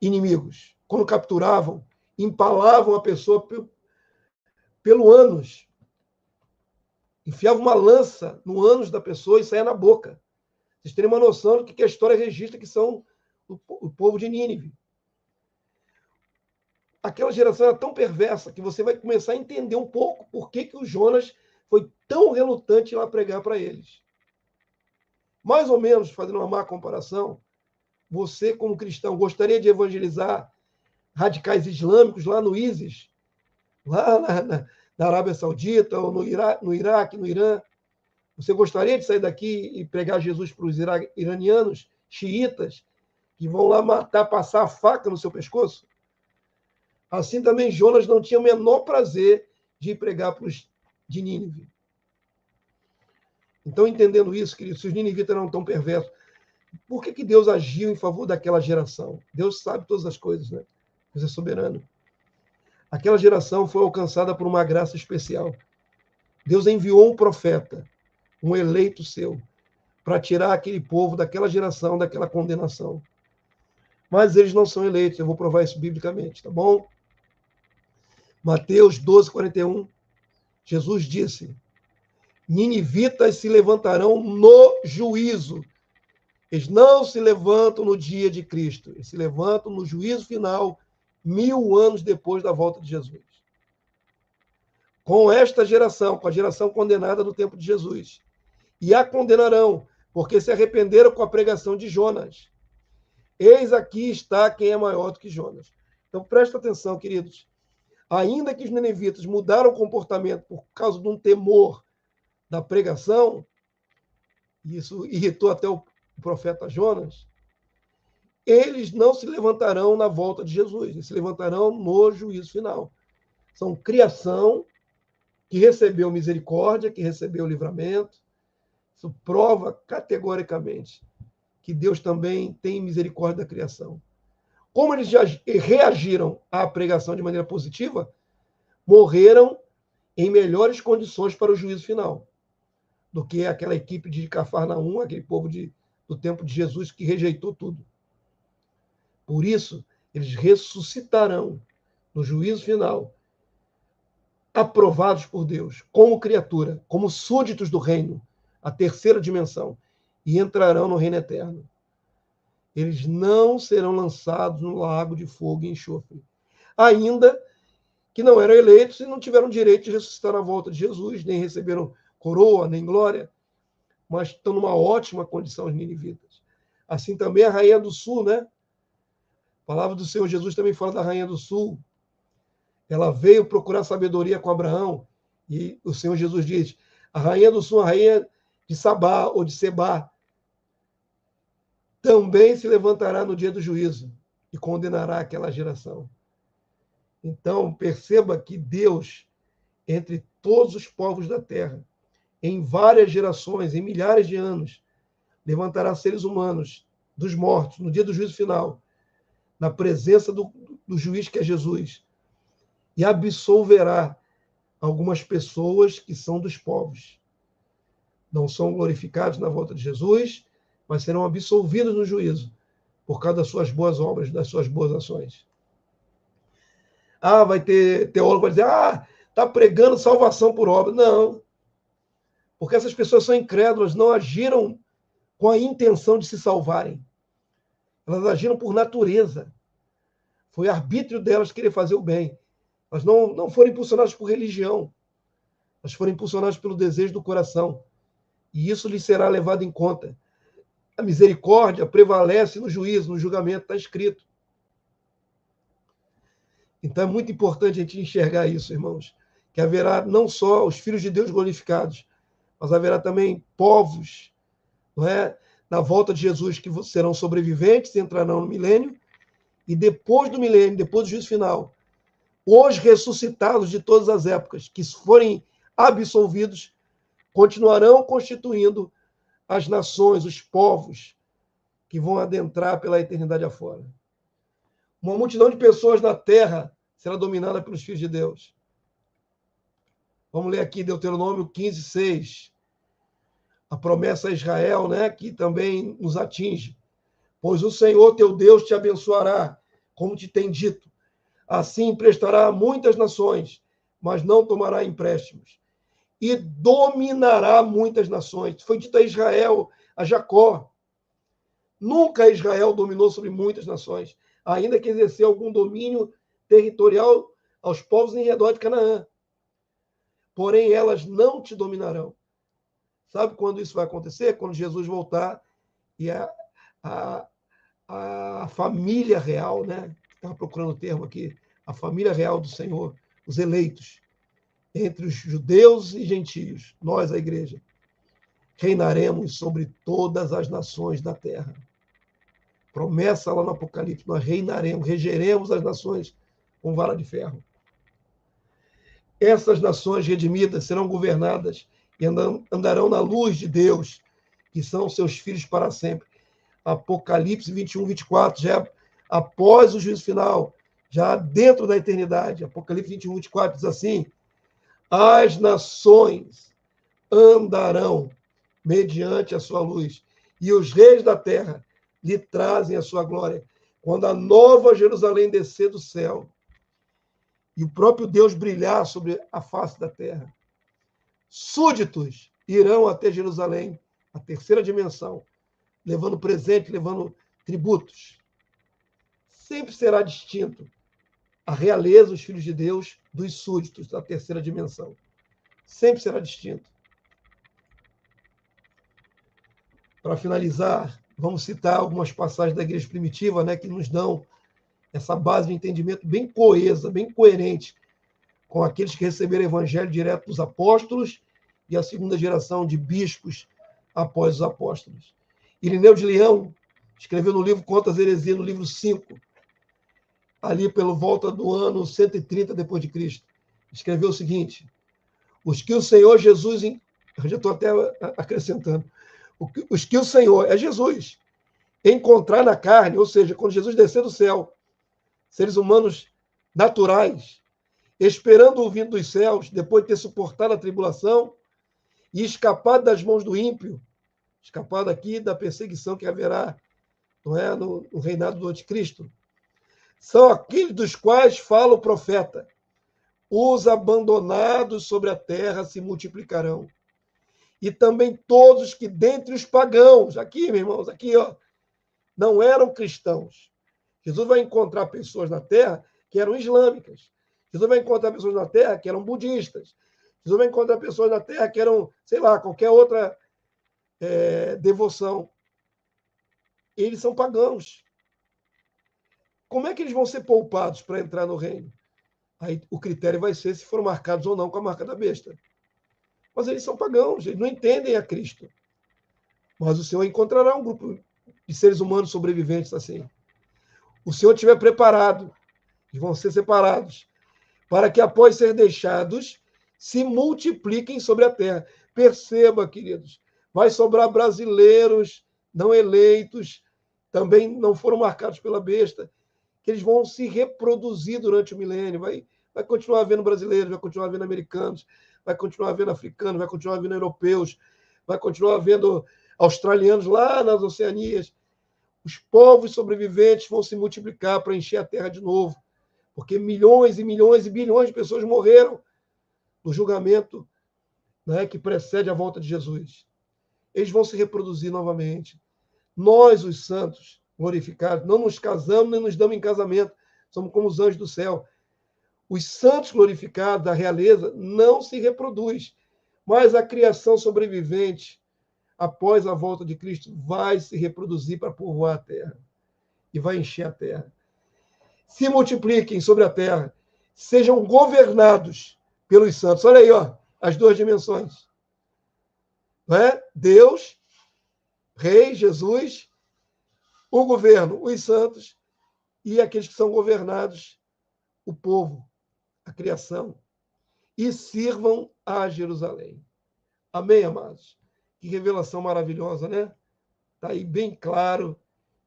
inimigos. Quando capturavam, empalavam a pessoa pelo ânus. Enfiavam uma lança no ânus da pessoa e saía na boca. Vocês terem uma noção do que a história registra que são o povo de Nínive. Aquela geração era tão perversa que você vai começar a entender um pouco por que o Jonas foi tão relutante em ir lá pregar para eles. Mais ou menos, fazendo uma má comparação, você, como cristão, gostaria de evangelizar radicais islâmicos lá no ISIS, lá na Arábia Saudita, ou no Iraque, no Irã? Você gostaria de sair daqui e pregar Jesus para os iranianos, xiitas, que vão lá matar, passar a faca no seu pescoço? Assim também Jonas não tinha o menor prazer de ir pregar para os de Nínive. Então, entendendo isso, queridos, se os ninivitas eram tão perversos, por que Deus agiu em favor daquela geração? Deus sabe todas as coisas, né? Deus é soberano. Aquela geração foi alcançada por uma graça especial. Deus enviou um profeta, um eleito seu, para tirar aquele povo daquela geração, daquela condenação. Mas eles não são eleitos, eu vou provar isso biblicamente, tá bom? Mateus 12, 41, Jesus disse: ninivitas se levantarão no juízo. Eles não se levantam no dia de Cristo, eles se levantam no juízo final, 1000 anos depois da volta de Jesus. Com esta geração, com a geração condenada no tempo de Jesus. E a condenarão, porque se arrependeram com a pregação de Jonas. Eis aqui está quem é maior do que Jonas. Então, presta atenção, queridos. Ainda que os ninivitas mudaram o comportamento por causa de um temor da pregação, isso irritou até o profeta Jonas, eles não se levantarão na volta de Jesus, eles se levantarão no juízo final. São criação que recebeu misericórdia, que recebeu livramento. Isso prova categoricamente que Deus também tem misericórdia da criação. Como eles já reagiram à pregação de maneira positiva, morreram em melhores condições para o juízo final do que aquela equipe de Cafarnaum, aquele povo do tempo de Jesus que rejeitou tudo. Por isso, eles ressuscitarão no juízo final, aprovados por Deus, como criatura, como súditos do reino, a terceira dimensão, e entrarão no reino eterno. Eles não serão lançados no lago de fogo e enxofre. Ainda que não eram eleitos e não tiveram direito de ressuscitar na volta de Jesus, nem receberam coroa, nem glória, mas estão numa ótima condição os ninivitas. Assim também a rainha do sul, né? A palavra do Senhor Jesus também fala da rainha do sul. Ela veio procurar sabedoria com Abraão, e o Senhor Jesus diz: a rainha do sul, a rainha de Sabá ou de Sebá, também se levantará no dia do juízo e condenará aquela geração. Então, perceba que Deus, entre todos os povos da terra, em várias gerações, em milhares de anos, levantará seres humanos dos mortos no dia do juízo final, na presença do juiz que é Jesus, e absolverá algumas pessoas que são dos povos. Não são glorificados na volta de Jesus, mas serão absolvidos no juízo, por causa das suas boas obras, das suas boas ações. Vai ter teólogo que vai dizer, está pregando salvação por obra. Não, porque essas pessoas são incrédulas, não agiram com a intenção de se salvarem. Elas agiram por natureza. Foi arbítrio delas querer fazer o bem. Elas não foram impulsionadas por religião. Elas foram impulsionadas pelo desejo do coração. E isso lhes será levado em conta. A misericórdia prevalece no juízo, no julgamento, está escrito. Então é muito importante a gente enxergar isso, irmãos, que haverá não só os filhos de Deus glorificados, mas haverá também povos, não é, na volta de Jesus, que serão sobreviventes, entrarão no milênio, e depois do milênio, depois do juízo final, os ressuscitados de todas as épocas, que forem absolvidos, continuarão constituindo as nações, os povos, que vão adentrar pela eternidade afora. Uma multidão de pessoas na terra será dominada pelos filhos de Deus. Vamos ler aqui Deuteronômio 15, 6. A promessa a Israel, né, que também nos atinge. Pois o Senhor teu Deus te abençoará, como te tem dito. Assim emprestará a muitas nações, mas não tomará empréstimos. E dominará muitas nações. Foi dito a Israel, a Jacó. Nunca Israel dominou sobre muitas nações, ainda que exerceu algum domínio territorial aos povos em redor de Canaã. Porém, elas não te dominarão. Sabe quando isso vai acontecer? Quando Jesus voltar e a família real, né? Estava procurando o termo aqui, a família real do Senhor, os eleitos, entre os judeus e gentios, nós, a igreja, reinaremos sobre todas as nações da terra. Promessa lá no Apocalipse, nós reinaremos, regeremos as nações com vara de ferro. Essas nações redimidas serão governadas e andarão na luz de Deus, que são seus filhos para sempre. Apocalipse 21, 24, já após o juízo final, já dentro da eternidade. Apocalipse 21, 24 diz assim: as nações andarão mediante a sua luz, e os reis da terra lhe trazem a sua glória. Quando a nova Jerusalém descer do céu, e o próprio Deus brilhar sobre a face da terra, súditos irão até Jerusalém, a terceira dimensão, levando presente, levando tributos. Sempre será distinto a realeza, os filhos de Deus, dos súditos da terceira dimensão. Sempre será distinto. Para finalizar, vamos citar algumas passagens da igreja primitiva, né, que nos dão essa base de entendimento bem coesa, bem coerente com aqueles que receberam o evangelho direto dos apóstolos e a segunda geração de bispos após os apóstolos. Irineu de Leão escreveu no livro Contra as Heresias, no livro 5, ali pelo volta do ano 130 depois de Cristo. Escreveu o seguinte: os que o Senhor Jesus, eu já estou até acrescentando, os que o Senhor, é Jesus, encontrar na carne, ou seja, quando Jesus descer do céu, seres humanos naturais, esperando o vindo dos céus, depois de ter suportado a tribulação e escapado das mãos do ímpio, escapado aqui da perseguição que haverá, não é, no reinado do anticristo, são aqueles dos quais fala o profeta: os abandonados sobre a terra se multiplicarão. E também todos que dentre os pagãos, aqui, meus irmãos, aqui, ó, não eram cristãos. Jesus vai encontrar pessoas na terra que eram islâmicas. Jesus vai encontrar pessoas na terra que eram budistas. Jesus vai encontrar pessoas na terra que eram, sei lá, qualquer outra devoção. Eles são pagãos. Como é que eles vão ser poupados para entrar no reino? Aí o critério vai ser se foram marcados ou não com a marca da besta. Mas eles são pagãos, eles não entendem a Cristo. Mas o Senhor encontrará um grupo de seres humanos sobreviventes assim. O Senhor estiver preparado, e vão ser separados, para que após ser deixados, se multipliquem sobre a terra. Perceba, queridos, vai sobrar brasileiros não eleitos, também não foram marcados pela besta, que eles vão se reproduzir durante o milênio. Vai continuar havendo brasileiros, vai continuar havendo americanos, vai continuar havendo africanos, vai continuar havendo europeus, vai continuar havendo australianos lá nas Oceanias. Os povos sobreviventes vão se multiplicar para encher a terra de novo, porque milhões e milhões e bilhões de pessoas morreram no julgamento, né, que precede a volta de Jesus. eles vão se reproduzir novamente. Nós, os santos glorificados, não nos casamos nem nos damos em casamento, somos como os anjos do céu. Os santos glorificados da realeza não se reproduz, mas a criação sobrevivente, após a volta de Cristo, vai se reproduzir para povoar a terra e vai encher a terra. Se multipliquem sobre a terra, sejam governados pelos santos. Olha aí, ó, as duas dimensões. Não é? Deus, Rei, Jesus, o governo, os santos, e aqueles que são governados, o povo, a criação, e sirvam a Jerusalém. Amém, amados? Que revelação maravilhosa, né? Está aí bem claro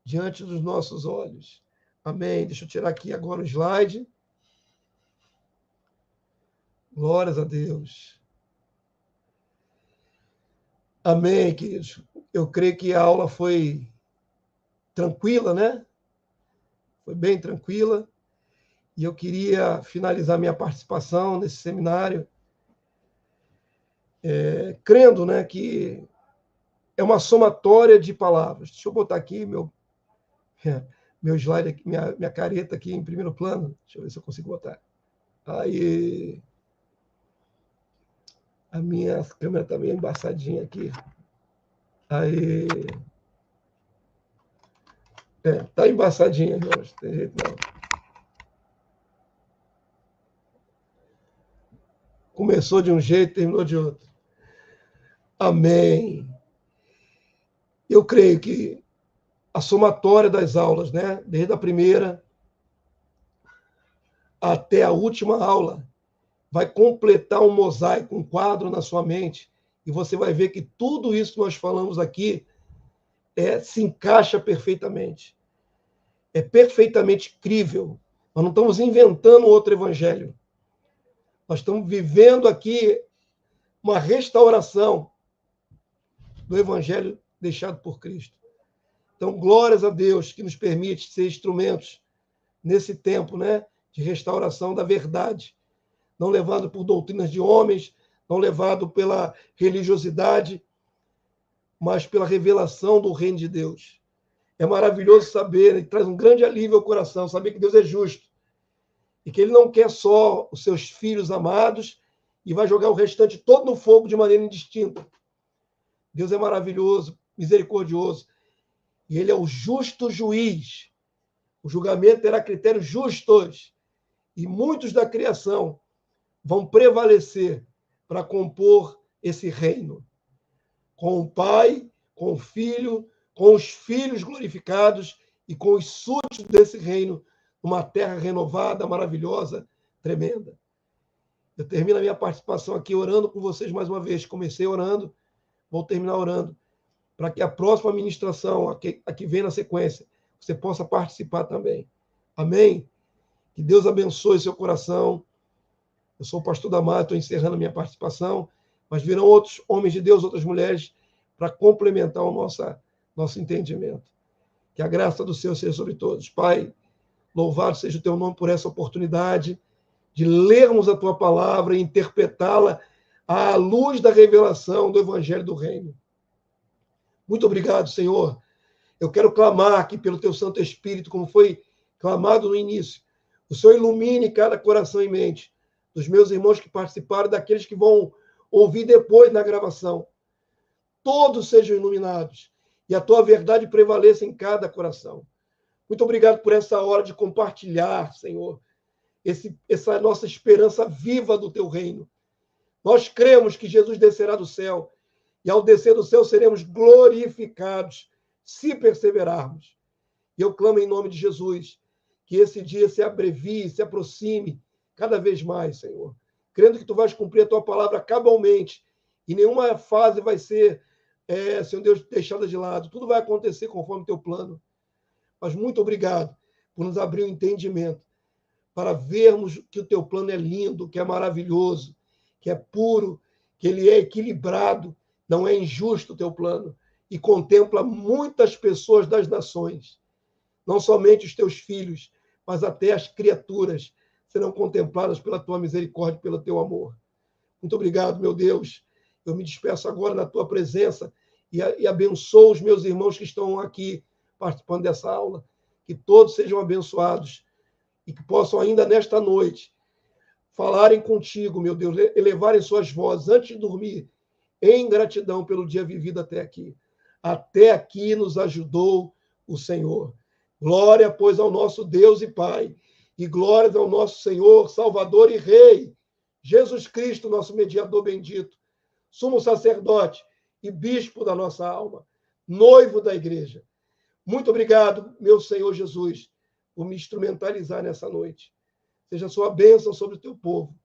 diante dos nossos olhos. Amém? Deixa eu tirar aqui agora o slide. Glórias a Deus. Amém, queridos. Eu creio que a aula foi tranquila, né? Foi bem tranquila. E eu queria finalizar minha participação nesse seminário crendo, né, que é uma somatória de palavras. Deixa eu botar aqui meu slide, aqui, minha careta aqui em primeiro plano. Deixa eu ver se eu consigo botar. Aí, a minha câmera está meio embaçadinha aqui. Aí, tá embaçadinha, Jorge, não tem jeito não. Começou de um jeito, terminou de outro. Amém. Eu creio que a somatória das aulas, né, desde a primeira até a última aula, vai completar um mosaico, um quadro na sua mente, e você vai ver que tudo isso que nós falamos aqui se encaixa perfeitamente. É perfeitamente crível. Nós não estamos inventando outro evangelho. Nós estamos vivendo aqui uma restauração do evangelho deixado por Cristo. Então, glórias a Deus que nos permite ser instrumentos nesse tempo, né, de restauração da verdade, não levado por doutrinas de homens, não levado pela religiosidade, mas pela revelação do reino de Deus. É maravilhoso saber, e traz um grande alívio ao coração, saber que Deus é justo e que Ele não quer só os seus filhos amados e vai jogar o restante todo no fogo de maneira indistinta. Deus é maravilhoso, misericordioso, e Ele é o justo juiz. O julgamento terá critérios justos, e muitos da criação vão prevalecer para compor esse reino. Com o Pai, com o Filho, com os filhos glorificados e com os súditos desse reino, numa terra renovada, maravilhosa, tremenda. Eu termino a minha participação aqui orando com vocês mais uma vez. Comecei orando, vou terminar orando, para que a próxima ministração, a que vem na sequência, você possa participar também. Amém? Que Deus abençoe seu coração. Eu sou o pastor Damar, estou encerrando a minha participação, mas virão outros homens de Deus, outras mulheres, para complementar o nosso entendimento. Que a graça do Senhor seja sobre todos. Pai, louvado seja o teu nome por essa oportunidade de lermos a tua palavra e interpretá-la à luz da revelação do Evangelho do Reino. Muito obrigado, Senhor. Eu quero clamar aqui pelo teu Santo Espírito, como foi clamado no início. O Senhor ilumine cada coração e mente dos meus irmãos que participaram, daqueles que vão ouvir depois na gravação. Todos sejam iluminados e a tua verdade prevaleça em cada coração. Muito obrigado por essa hora de compartilhar, Senhor, essa nossa esperança viva do teu reino. Nós cremos que Jesus descerá do céu e, ao descer do céu, seremos glorificados se perseverarmos. E eu clamo em nome de Jesus que esse dia se abrevie, se aproxime cada vez mais, Senhor. Crendo que tu vais cumprir a tua palavra cabalmente e nenhuma fase vai ser, Senhor Deus, deixada de lado. Tudo vai acontecer conforme o teu plano. Mas muito obrigado por nos abrir o entendimento para vermos que o teu plano é lindo, que é maravilhoso, que é puro, que ele é equilibrado, não é injusto o teu plano, e contempla muitas pessoas das nações, não somente os teus filhos, mas até as criaturas serão contempladas pela tua misericórdia, pelo teu amor. Muito obrigado, meu Deus. Eu me despeço agora na tua presença e abençoo os meus irmãos que estão aqui participando dessa aula, que todos sejam abençoados e que possam ainda nesta noite falarem contigo, meu Deus, elevarem suas vozes antes de dormir, em gratidão pelo dia vivido até aqui. Até aqui nos ajudou o Senhor. Glória, pois, ao nosso Deus e Pai, e glórias ao nosso Senhor, Salvador e Rei, Jesus Cristo, nosso mediador bendito, sumo sacerdote e bispo da nossa alma, noivo da igreja. Muito obrigado, meu Senhor Jesus, por me instrumentalizar nessa noite. Seja a sua bênção sobre o teu povo.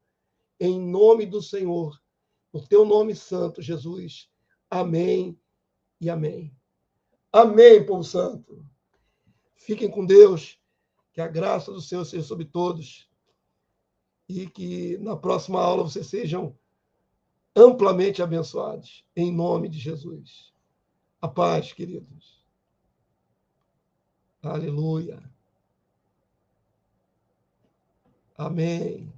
Em nome do Senhor, no teu nome santo, Jesus. Amém e amém. Amém, povo santo. Fiquem com Deus, que a graça do Senhor seja sobre todos e que na próxima aula vocês sejam amplamente abençoados, em nome de Jesus. A paz, queridos. Aleluia. Amém.